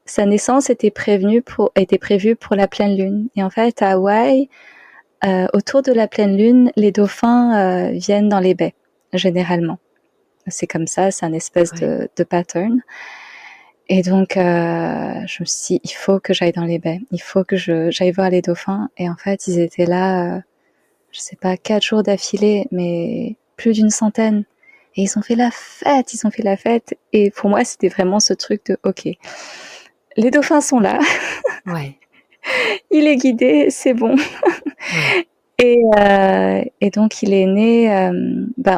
sa naissance était prévue pour la pleine lune, et en fait à Hawaï, autour de la pleine lune, les dauphins viennent dans les baies, généralement. C'est comme ça, c'est un espèce de pattern. Et donc, je me suis dit, il faut que j'aille dans les baies, il faut que j'aille voir les dauphins. Et en fait, ils étaient là, je sais pas, 4 jours d'affilée, mais plus d'une centaine. Et ils ont fait la fête. Et pour moi, c'était vraiment ce truc de, ok, les dauphins sont là. Il est guidé, c'est bon. Et donc il est né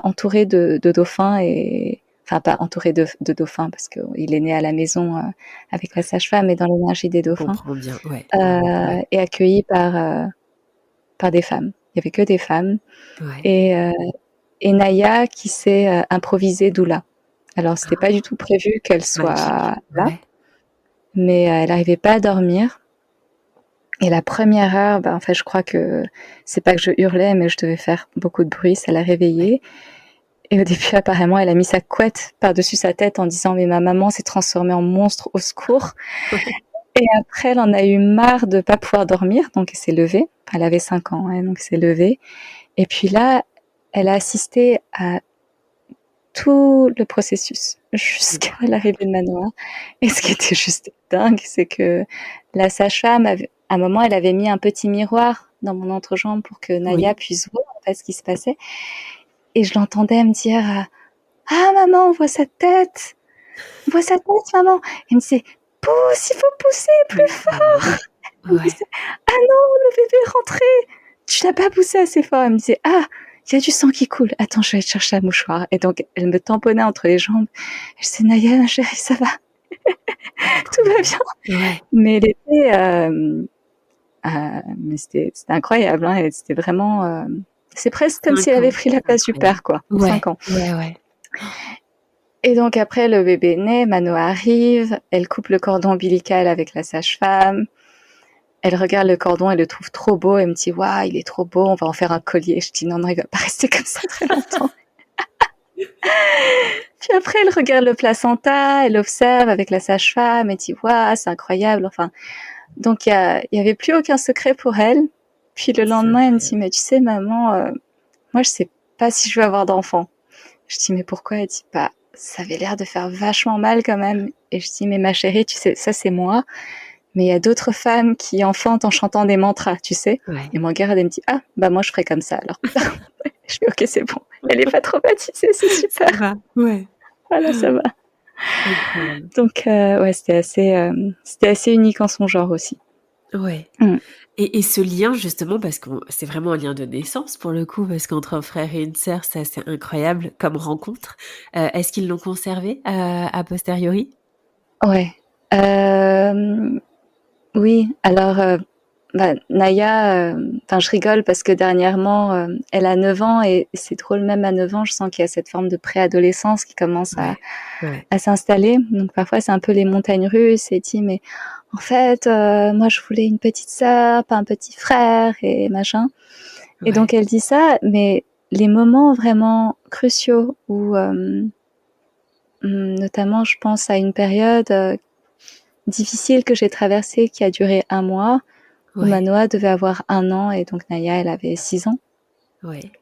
entouré de dauphins, et enfin pas entouré de dauphins parce qu'il est né à la maison avec la sage-femme et dans l'énergie des dauphins. Je comprends bien, et accueilli par des femmes. Il y avait que des femmes. Et Naya qui s'est improvisée doula. Alors c'était pas du tout prévu qu'elle soit là, mais elle n'arrivait pas à dormir. Et la première heure, en fait, je crois que c'est pas que je hurlais, mais je devais faire beaucoup de bruit, ça l'a réveillée. Et au début, apparemment, elle a mis sa couette par-dessus sa tête en disant « Mais ma maman s'est transformée en monstre, au secours !» Et après, elle en a eu marre de pas pouvoir dormir, donc elle s'est levée. Elle avait 5 ans, donc elle s'est levée. Et puis là, elle a assisté à tout le processus jusqu'à l'arrivée de Manoa. Et ce qui était juste dingue, c'est que la sage-femme, à un moment, elle avait mis un petit miroir dans mon entrejambe pour que Naya puisse voir en fait ce qui se passait. Et je l'entendais me dire « Ah maman, on voit sa tête, maman !» Elle me disait « Pousse, il faut pousser plus fort !» Elle me disait « Ah non, le bébé est rentré, tu n'as pas poussé assez fort !» Elle me disait « Ah, il y a du sang qui coule, attends, je vais aller te chercher un mouchoir. » Et donc, elle me tamponnait entre les jambes. Je disais « Naya, ma chérie, ça va. Tout va bien. » Mais elle était... mais c'était incroyable, hein. C'était vraiment... c'est presque comme si elle avait pris la place du père, quoi. 5 ans. Et donc après, le bébé naît, Manoa arrive, elle coupe le cordon ombilical avec la sage-femme. Elle regarde le cordon, elle le trouve trop beau, elle me dit « Waouh, il est trop beau, on va en faire un collier. » Je dis « Non, il va pas rester comme ça très longtemps. » Puis après, elle regarde le placenta, elle observe avec la sage-femme, elle dit « Waouh, c'est incroyable. » Enfin, donc il y avait plus aucun secret pour elle. Puis le lendemain, elle me dit « Mais tu sais, maman, moi je sais pas si je vais avoir d'enfant. » Je dis « Mais pourquoi ?» Elle dit « Bah, ça avait l'air de faire vachement mal quand même. » Et je dis « Mais ma chérie, tu sais, ça c'est moi. Mais il y a d'autres femmes qui enfantent en chantant des mantras, tu sais. » Et mon gars, elle me dit « Ah, bah moi je ferais comme ça alors. » Je dis « Ok, c'est bon. Elle est pas traumatisée, c'est super. » Ça va, Voilà, ça va. Donc, c'était assez unique en son genre aussi. Et ce lien, justement, parce que c'est vraiment un lien de naissance pour le coup, parce qu'entre un frère et une sœur, c'est assez incroyable comme rencontre. Est-ce qu'ils l'ont conservé a posteriori? Oui, alors Naya, je rigole parce que dernièrement, elle a 9 ans et c'est drôle, même à 9 ans, je sens qu'il y a cette forme de préadolescence qui commence à s'installer. Donc parfois, c'est un peu les montagnes russes et dit, mais en fait, moi, je voulais une petite sœur, pas un petit frère et machin. Et donc, elle dit ça, mais les moments vraiment cruciaux où, notamment, je pense à une période difficile que j'ai traversée qui a duré 1 mois, où Manoa devait avoir 1 an et donc Naya, elle avait 6 ans.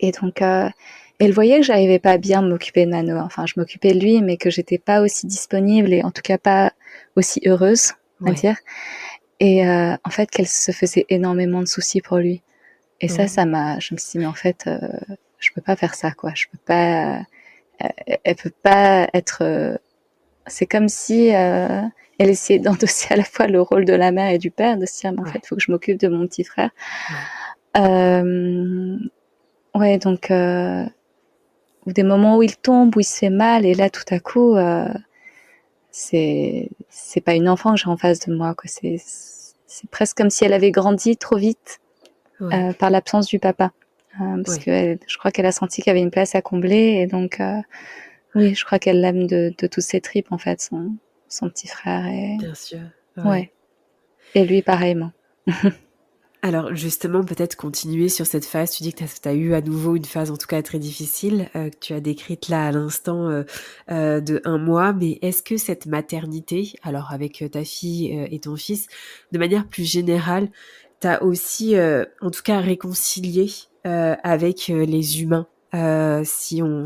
Et donc, elle voyait que j'arrivais pas à bien m'occuper de Manoa. Enfin, je m'occupais de lui, mais que j'étais pas aussi disponible et en tout cas pas aussi heureuse, à dire. Et en fait, qu'elle se faisait énormément de soucis pour lui. Et je me suis dit, mais en fait, je peux pas faire ça, quoi. Je peux pas, elle peut pas être, c'est comme si elle essayait d'endosser à la fois le rôle de la mère et du père, de se dire, mais en fait, il faut que je m'occupe de mon petit frère. Donc, ou des moments où il tombe, où il se fait mal, et là, tout à coup, c'est pas une enfant que j'ai en face de moi, quoi. C'est presque comme si elle avait grandi trop vite par l'absence du papa. Parce que je crois qu'elle a senti qu'il y avait une place à combler, et donc, oui, je crois qu'elle l'aime de toutes ses tripes, en fait, son petit frère. Et... Bien sûr. Et lui, pareillement. Alors justement, peut-être continuer sur cette phase. Tu dis que tu as eu à nouveau une phase en tout cas très difficile, que tu as décrite là à l'instant de 1 mois. Mais est-ce que cette maternité, alors avec ta fille et ton fils, de manière plus générale, t'as aussi en tout cas réconcilié avec les humains si on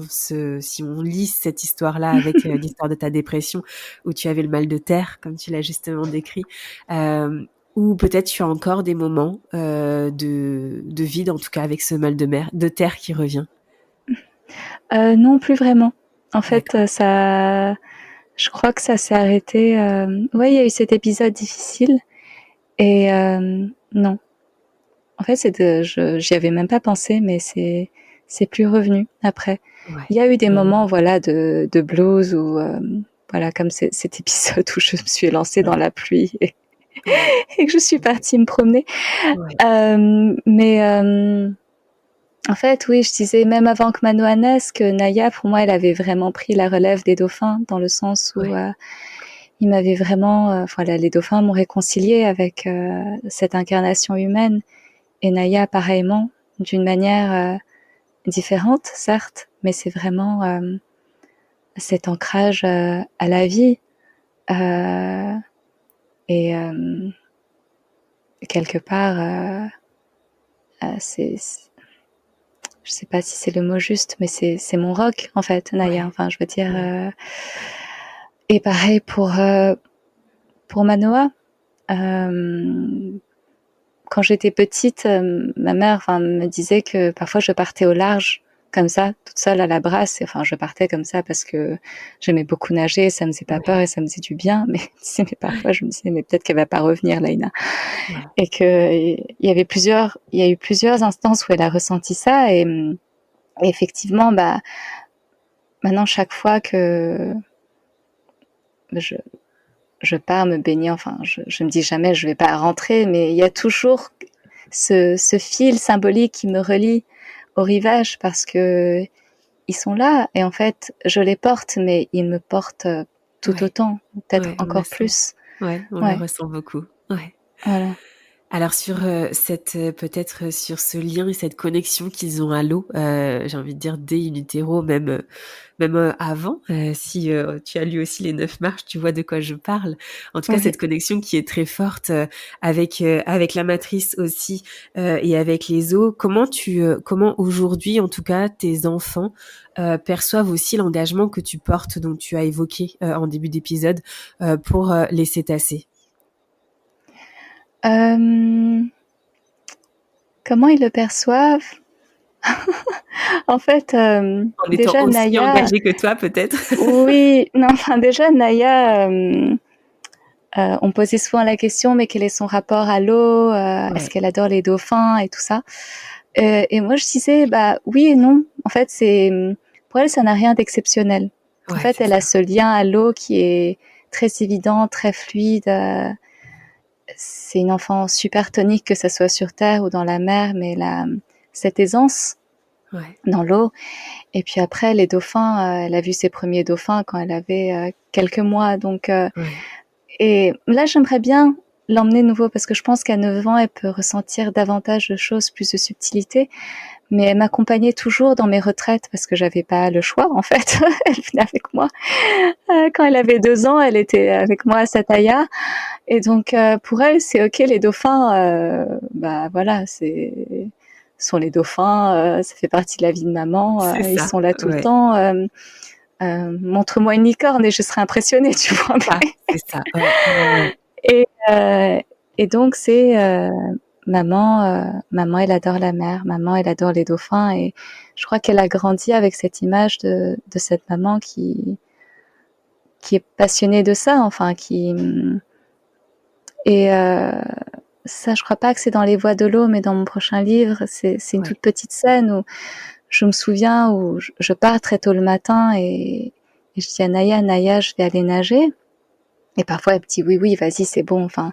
lit cette histoire-là avec l'histoire de ta dépression où tu avais le mal de terre, comme tu l'as justement décrit, ou peut-être tu as encore des moments de vide, en tout cas avec ce mal de terre qui revient. Non, plus vraiment. En fait, je crois que ça s'est arrêté. Il y a eu cet épisode difficile et non. En fait, j'y avais même pas pensé, mais c'est plus revenu après. Il y a eu des moments, de blues ou comme cet épisode où je me suis lancée dans la pluie et que je suis partie me promener. En fait, oui, je disais même avant que Manoa naisse que Naya, pour moi, elle avait vraiment pris la relève des dauphins, dans le sens où il m'avait vraiment... les dauphins m'ont réconciliée avec cette incarnation humaine, et Naya, pareillement, d'une manière différente, certes, mais c'est vraiment cet ancrage à la vie. Et quelque part, je sais pas si c'est le mot juste, mais c'est mon rock, en fait, Naya. Enfin, je veux dire... Et pareil pour Manoa. Quand j'étais petite, ma mère me disait que parfois je partais au large, comme ça, toute seule à la brasse. Enfin, je partais comme ça parce que j'aimais beaucoup nager, ça me faisait pas peur et ça me faisait du bien. Mais parfois je me disais, mais peut-être qu'elle va pas revenir, Laïna. Et que il y a eu plusieurs instances où elle a ressenti ça, et effectivement, maintenant, chaque fois que je pars me baigner, enfin, je me dis jamais je vais pas rentrer, mais il y a toujours ce fil symbolique qui me relie au rivage, parce que ils sont là, et en fait, je les porte, mais ils me portent tout autant, peut-être encore plus. Ouais, on le ressent beaucoup. Ouais. Voilà. Alors sur peut-être sur ce lien et cette connexion qu'ils ont à l'eau, j'ai envie de dire dès in utero, même avant, si tu as lu aussi les 9 marches, tu vois de quoi je parle. En tout cas, cette connexion qui est très forte avec la matrice aussi et avec les eaux. Comment aujourd'hui, en tout cas, tes enfants perçoivent aussi l'engagement que tu portes, dont tu as évoqué en début d'épisode, pour les cétacés? Comment ils le perçoivent? En fait, en étant déjà aussi Naya... engagée que toi, peut-être. Oui, non, enfin déjà Naya, on posait souvent la question, mais quel est son rapport à l'eau? Est-ce qu'elle adore les dauphins et tout ça? Et moi je disais, oui et non. En fait, pour elle, ça n'a rien d'exceptionnel. En fait, elle a ce lien à l'eau qui est très évident, très fluide. c'est une enfant super tonique, que ça soit sur terre ou dans la mer, mais cette aisance dans l'eau. Et puis après, les dauphins, elle a vu ses premiers dauphins quand elle avait quelques mois. Donc, et là, j'aimerais bien l'emmener de nouveau, parce que je pense qu'à 9 ans, elle peut ressentir davantage de choses, plus de subtilité. Mais elle m'accompagnait toujours dans mes retraites, parce que j'avais pas le choix, en fait. Elle venait avec moi. Quand elle avait 2 ans, elle était avec moi à Sataya. Et donc, pour elle, c'est OK, les dauphins, voilà, sont les dauphins, ça fait partie de la vie de maman, ils sont là tout le temps. Montre-moi une licorne et je serai impressionnée, tu vois. C'est ça. Et donc, c'est maman, elle adore la mer, maman, elle adore les dauphins. Et je crois qu'elle a grandi avec cette image de cette maman qui est passionnée de ça, enfin, et ça, je crois pas que c'est dans Les Voix de l'eau, mais dans mon prochain livre, c'est une toute petite scène où je me souviens où je pars très tôt le matin et je dis à Naya, je vais aller nager. Et parfois, elle me dit oui, vas-y, c'est bon. Enfin,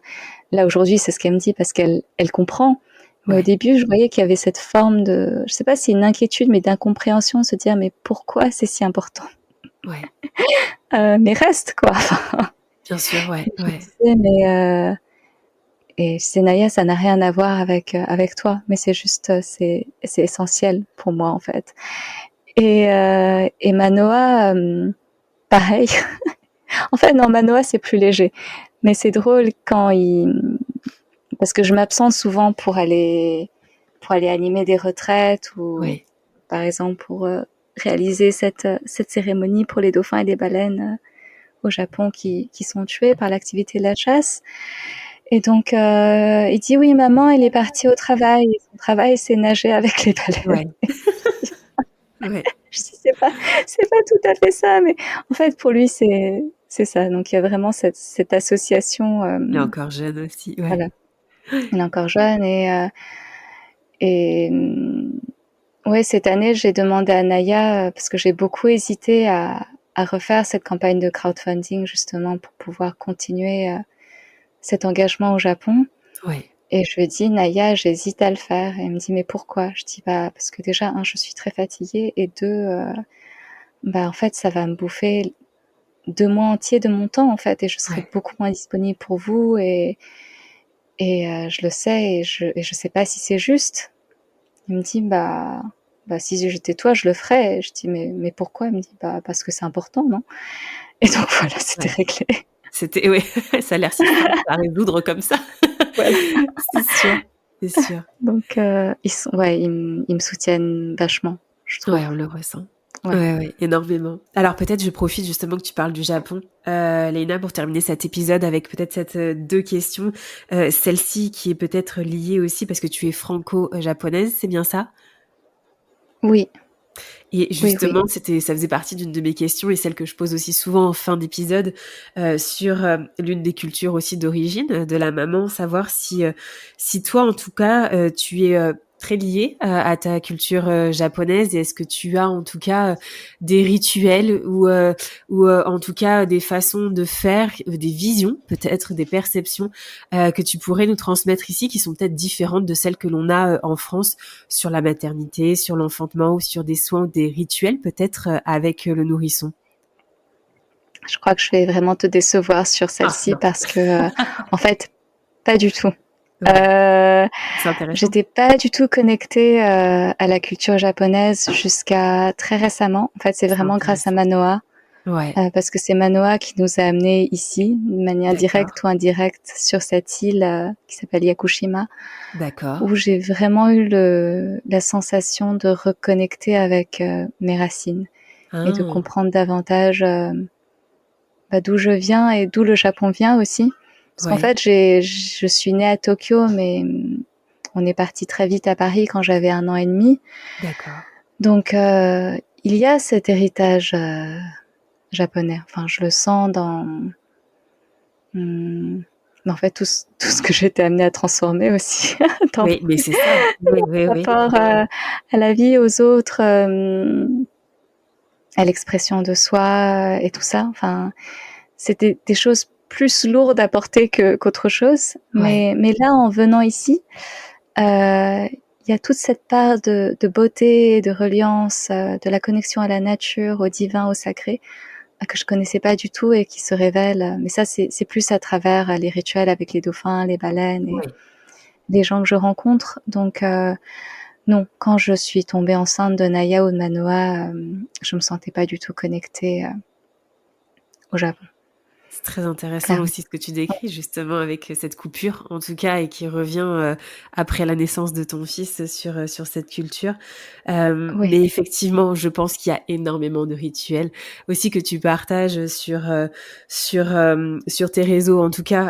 là, aujourd'hui, c'est ce qu'elle me dit parce qu'elle comprend. Mais au début, je voyais qu'il y avait cette forme de, je sais pas si c'est une inquiétude, mais d'incompréhension, de se dire, mais pourquoi c'est si important? Mais reste, quoi. Bien sûr, Et je sais, Naya, ça n'a rien à voir avec toi, mais c'est juste, c'est essentiel pour moi, en fait. Et Manoa, pareil. En fait, non, Manoa, c'est plus léger. Mais c'est drôle parce que je m'absente souvent pour aller animer des retraites ou, par exemple, pour réaliser cette cérémonie pour les dauphins et les baleines au Japon qui sont tués par l'activité de la chasse. Et donc, il dit oui, maman, elle est partie au travail. Et son travail, c'est nager avec les baleines. Je dis c'est pas tout à fait ça, mais en fait pour lui c'est ça. Donc il y a vraiment cette association. Il est encore jeune aussi. Voilà. Il est encore jeune et cette année j'ai demandé à Naya parce que j'ai beaucoup hésité à refaire cette campagne de crowdfunding justement pour pouvoir continuer cet engagement au Japon. Et je lui ai dit, Naya, j'hésite à le faire. Et elle me dit, mais pourquoi? Je dis, parce que déjà, je suis très fatiguée, et 2, en fait, ça va me bouffer 2 mois entiers de mon temps, en fait, et je serai beaucoup moins disponible pour vous, et je le sais, et je sais pas si c'est juste. Il me dit, si j'étais toi, je le ferais. Et je dis, mais pourquoi? Il me dit, parce que c'est important, non? Et donc voilà, c'était réglé. C'était, ça a l'air si simple à résoudre comme ça. C'est sûr. Donc, ils me soutiennent vachement, je trouve. On le ressent. Ouais, énormément. Alors peut-être je profite justement que tu parles du Japon, Léna, pour terminer cet épisode avec peut-être cette 2 questions. Celle-ci qui est peut-être liée aussi parce que tu es franco-japonaise, c'est bien ça? Oui. Et justement, ça faisait partie d'une de mes questions et celle que je pose aussi souvent en fin d'épisode sur l'une des cultures aussi d'origine de la maman, savoir si toi, en tout cas, tu es très liée à ta culture japonaise et est-ce que tu as en tout cas des rituels ou en tout cas des façons de faire, des visions peut-être, des perceptions que tu pourrais nous transmettre ici qui sont peut-être différentes de celles que l'on a en France sur la maternité, sur l'enfantement ou sur des soins ou des rituels peut-être avec le nourrisson? Je crois que je vais vraiment te décevoir sur celle-ci parce que, en fait, pas du tout. J'étais pas du tout connectée à la culture japonaise jusqu'à très récemment. En fait, c'est vraiment grâce à Manoa. Parce que c'est Manoa qui nous a amenés ici, de manière directe ou indirecte, sur cette île qui s'appelle Yakushima. Où j'ai vraiment eu la sensation de reconnecter avec mes racines et de comprendre davantage d'où je viens et d'où le Japon vient aussi. Parce qu'en fait, je suis née à Tokyo, mais on est parti très vite à Paris quand j'avais 1 an et demi. Donc, il y a cet héritage japonais. Enfin, je le sens dans... en fait, tout ce que j'ai été amenée à transformer aussi. Oui, mais c'est ça. Rapport à la vie, aux autres, à l'expression de soi et tout ça. Enfin, c'était des choses plus lourde à porter qu'autre chose. Ouais. Mais là, en venant ici, il y a toute cette part de beauté, de reliance, de la connexion à la nature, au divin, au sacré, que je connaissais pas du tout et qui se révèle. Mais ça, c'est plus à travers les rituels avec les dauphins, les baleines et Ouais. les gens que je rencontre. Donc, non, quand je suis tombée enceinte de Naya ou de Manoa, je me sentais pas du tout connectée au Japon, C'est très intéressant clairement. aussi ce que tu décris justement avec cette coupure en tout cas et qui revient après la naissance de ton fils sur cette culture. Oui. Mais effectivement, je pense qu'il y a énormément de rituels aussi que tu partages sur tes réseaux en tout cas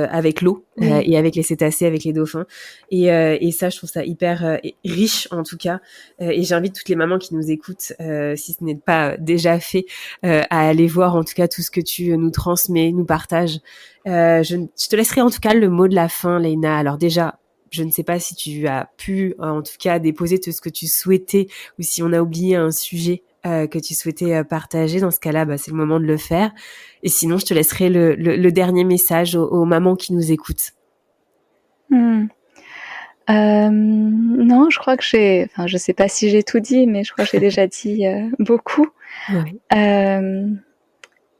avec l'eau Oui. et avec les cétacés, avec les dauphins. Et ça, je trouve ça hyper riche en tout cas. Et j'invite toutes les mamans qui nous écoutent, si ce n'est pas déjà fait, à aller voir en tout cas tout ce que tu nous transmets, nous partages. Je te laisserai en tout cas le mot de la fin, Leïna. Alors déjà, je ne sais pas si tu as pu en tout cas déposer tout ce que tu souhaitais ou si on a oublié un sujet que tu souhaitais partager. Dans ce cas-là, c'est le moment de le faire. Et sinon, je te laisserai le dernier message aux mamans qui nous écoutent. Hmm. Non, je crois que je sais pas si j'ai tout dit, mais je crois que j'ai déjà dit beaucoup. Ouais.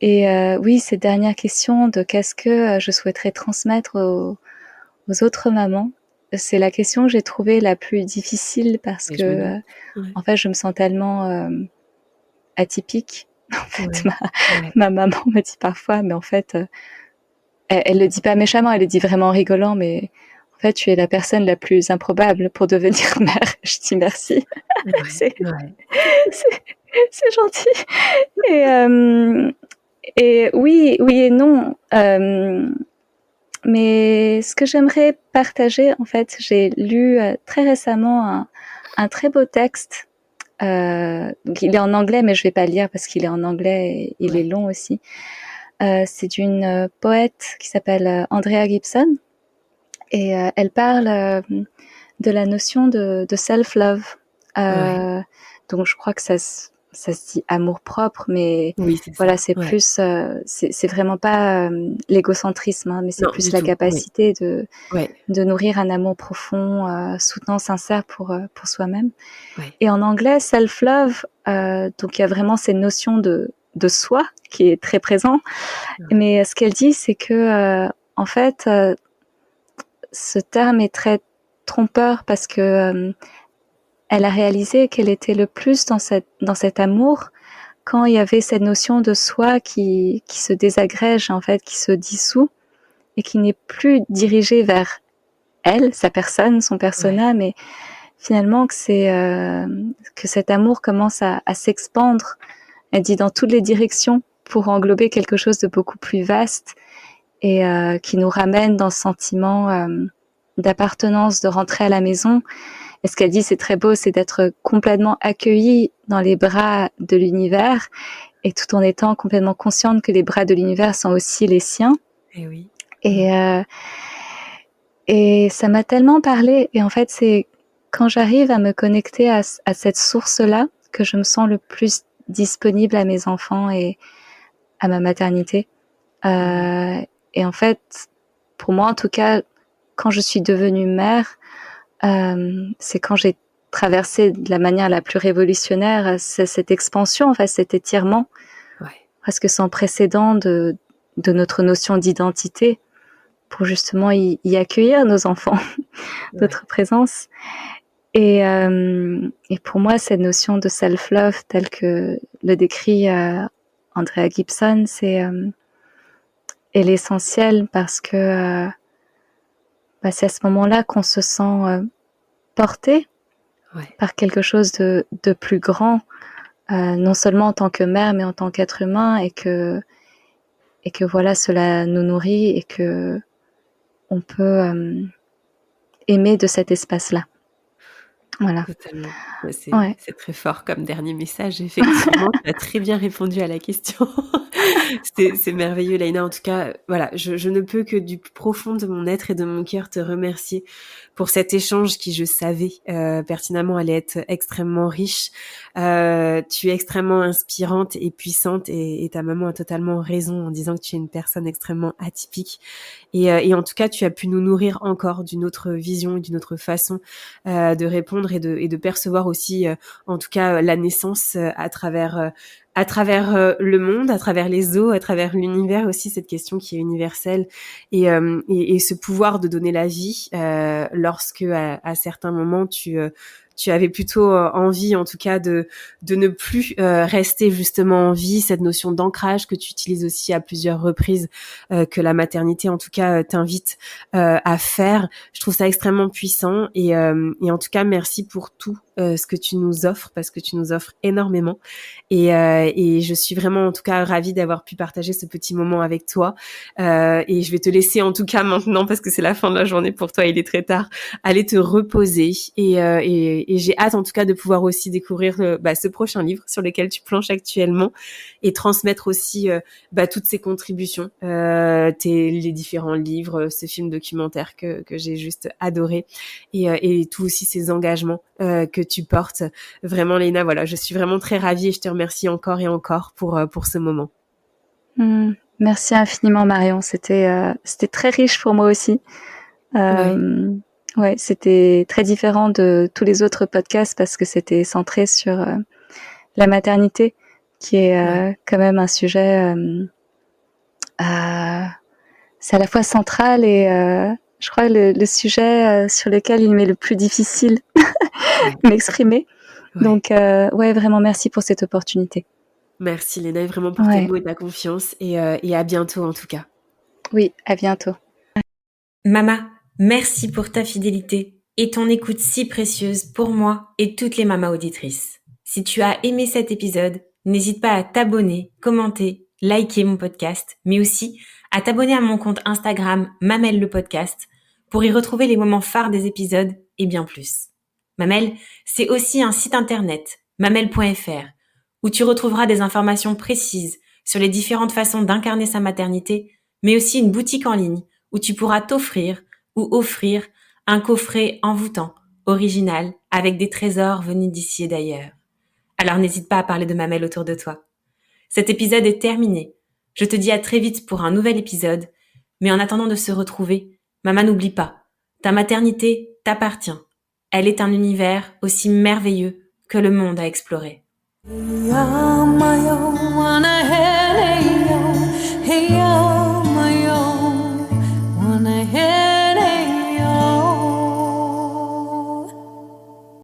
Oui, cette dernière question de qu'est-ce que je souhaiterais transmettre aux autres mamans, c'est la question que j'ai trouvée la plus difficile parce Et je me que, doute. Ouais. en fait, je me sens tellement atypique. En fait, Ouais. Ouais. ma maman me dit parfois, mais en fait, elle le dit pas méchamment, elle le dit vraiment en rigolant, mais en fait, tu es la personne la plus improbable pour devenir mère. Je dis merci. Ouais. c'est, Ouais. c'est, c'est gentil. Et oui, oui et non. Mais ce que j'aimerais partager, en fait, j'ai lu très récemment un très beau texte. Donc il est en anglais, mais je vais pas le lire parce qu'il est en anglais et il est Ouais. long aussi. C'est d'une poète qui s'appelle Andrea Gibson et elle parle de la notion de self-love. Ouais. Donc je crois que ça se dit amour propre, mais Oui, c'est voilà, ça. c'est Ouais. plus, c'est vraiment pas l'égocentrisme, hein, mais c'est Non, plus du la tout. Oui. capacité Ouais. de nourrir un amour profond, soutenant, sincère pour soi-même. Ouais. Et en anglais, self-love, donc il y a vraiment cette notion de soi qui est très présent. Ouais. Mais ce qu'elle dit, c'est que en fait, ce terme est très trompeur parce que elle a réalisé qu'elle était le plus dans cet amour quand il y avait cette notion de soi qui se désagrège, en fait, qui se dissout et qui n'est plus dirigée vers elle, sa personne, son Ouais. persona, mais finalement que cet amour commence à s'expandre, elle dit dans toutes les directions pour englober quelque chose de beaucoup plus vaste et qui nous ramène dans ce sentiment d'appartenance, de rentrer à la maison. Et ce qu'elle dit, c'est très beau, c'est d'être complètement accueilli dans les bras de l'univers et tout en étant complètement consciente que les bras de l'univers sont aussi les siens. Et oui. Et, et ça m'a tellement parlé. Et en fait, c'est quand j'arrive à me connecter à cette source-là que je me sens le plus disponible à mes enfants et à ma maternité. Et en fait, pour moi, en tout cas, quand je suis devenue mère, c'est quand j'ai traversé de la manière la plus révolutionnaire cette expansion, en fait, cet étirement Ouais. presque sans précédent de notre notion d'identité pour justement y accueillir nos enfants, Ouais. notre présence. Et pour moi, cette notion de self-love, telle que le décrit Andrea Gibson, est l'essentiel parce que c'est à ce moment-là qu'on se sent porté Ouais. par quelque chose de plus grand, non seulement en tant que mère, mais en tant qu'être humain, et que voilà, cela nous nourrit et que on peut aimer de cet espace-là. Voilà. Totalement. Ouais. C'est très fort comme dernier message. Effectivement, tu as très bien répondu à la question. C'est merveilleux, Laïna. En tout cas, voilà, je ne peux que du plus profond de mon être et de mon cœur te remercier pour cet échange qui, je savais pertinemment, allait être extrêmement riche. Tu es extrêmement inspirante et puissante et ta maman a totalement raison en disant que tu es une personne extrêmement atypique. Et en tout cas, tu as pu nous nourrir encore d'une autre vision, d'une autre façon de répondre et de percevoir aussi, en tout cas, la naissance à travers le monde, à travers les eaux, à travers l'univers aussi, cette question qui est universelle et ce pouvoir de donner la vie lorsque à certains moments tu avais plutôt envie, en tout cas, de ne plus rester justement en vie, cette notion d'ancrage que tu utilises aussi à plusieurs reprises, que la maternité, en tout cas, t'invite à faire. Je trouve ça extrêmement puissant et en tout cas, merci pour tout ce que tu nous offres, parce que tu nous offres énormément. Et je suis vraiment, en tout cas, ravie d'avoir pu partager ce petit moment avec toi. Et je vais te laisser, en tout cas, maintenant, parce que c'est la fin de la journée pour toi, il est très tard, aller te reposer. Et j'ai hâte, en tout cas, de pouvoir aussi découvrir ce prochain livre sur lequel tu planches actuellement et transmettre aussi toutes ces contributions, les différents livres, ce film documentaire que j'ai juste adoré et tout aussi ces engagements que tu portes. Vraiment, Léna, voilà, je suis vraiment très ravie et je te remercie encore et encore pour ce moment. Merci infiniment, Marion. C'était très riche pour moi aussi. Ouais, c'était très différent de tous les autres podcasts parce que c'était centré sur la maternité, qui est quand même un sujet, c'est à la fois central et je crois le sujet sur lequel il m'est le plus difficile m'exprimer. Ouais. Donc, vraiment merci pour cette opportunité. Merci Léna, vraiment pour tes mots et ta confiance et à bientôt en tout cas. Oui, à bientôt. Mama, merci pour ta fidélité et ton écoute si précieuse pour moi et toutes les mamas auditrices. Si tu as aimé cet épisode, n'hésite pas à t'abonner, commenter, liker mon podcast, mais aussi à t'abonner à mon compte Instagram Mamelle le podcast pour y retrouver les moments phares des épisodes et bien plus. Mamelle, c'est aussi un site internet, mamelle.fr, où tu retrouveras des informations précises sur les différentes façons d'incarner sa maternité, mais aussi une boutique en ligne où tu pourras t'offrir ou offrir un coffret envoûtant, original, avec des trésors venus d'ici et d'ailleurs. Alors n'hésite pas à parler de Mamelle autour de toi. Cet épisode est terminé. Je te dis à très vite pour un nouvel épisode, mais en attendant de se retrouver, maman, n'oublie pas, ta maternité t'appartient. Elle est un univers aussi merveilleux que le monde à explorer.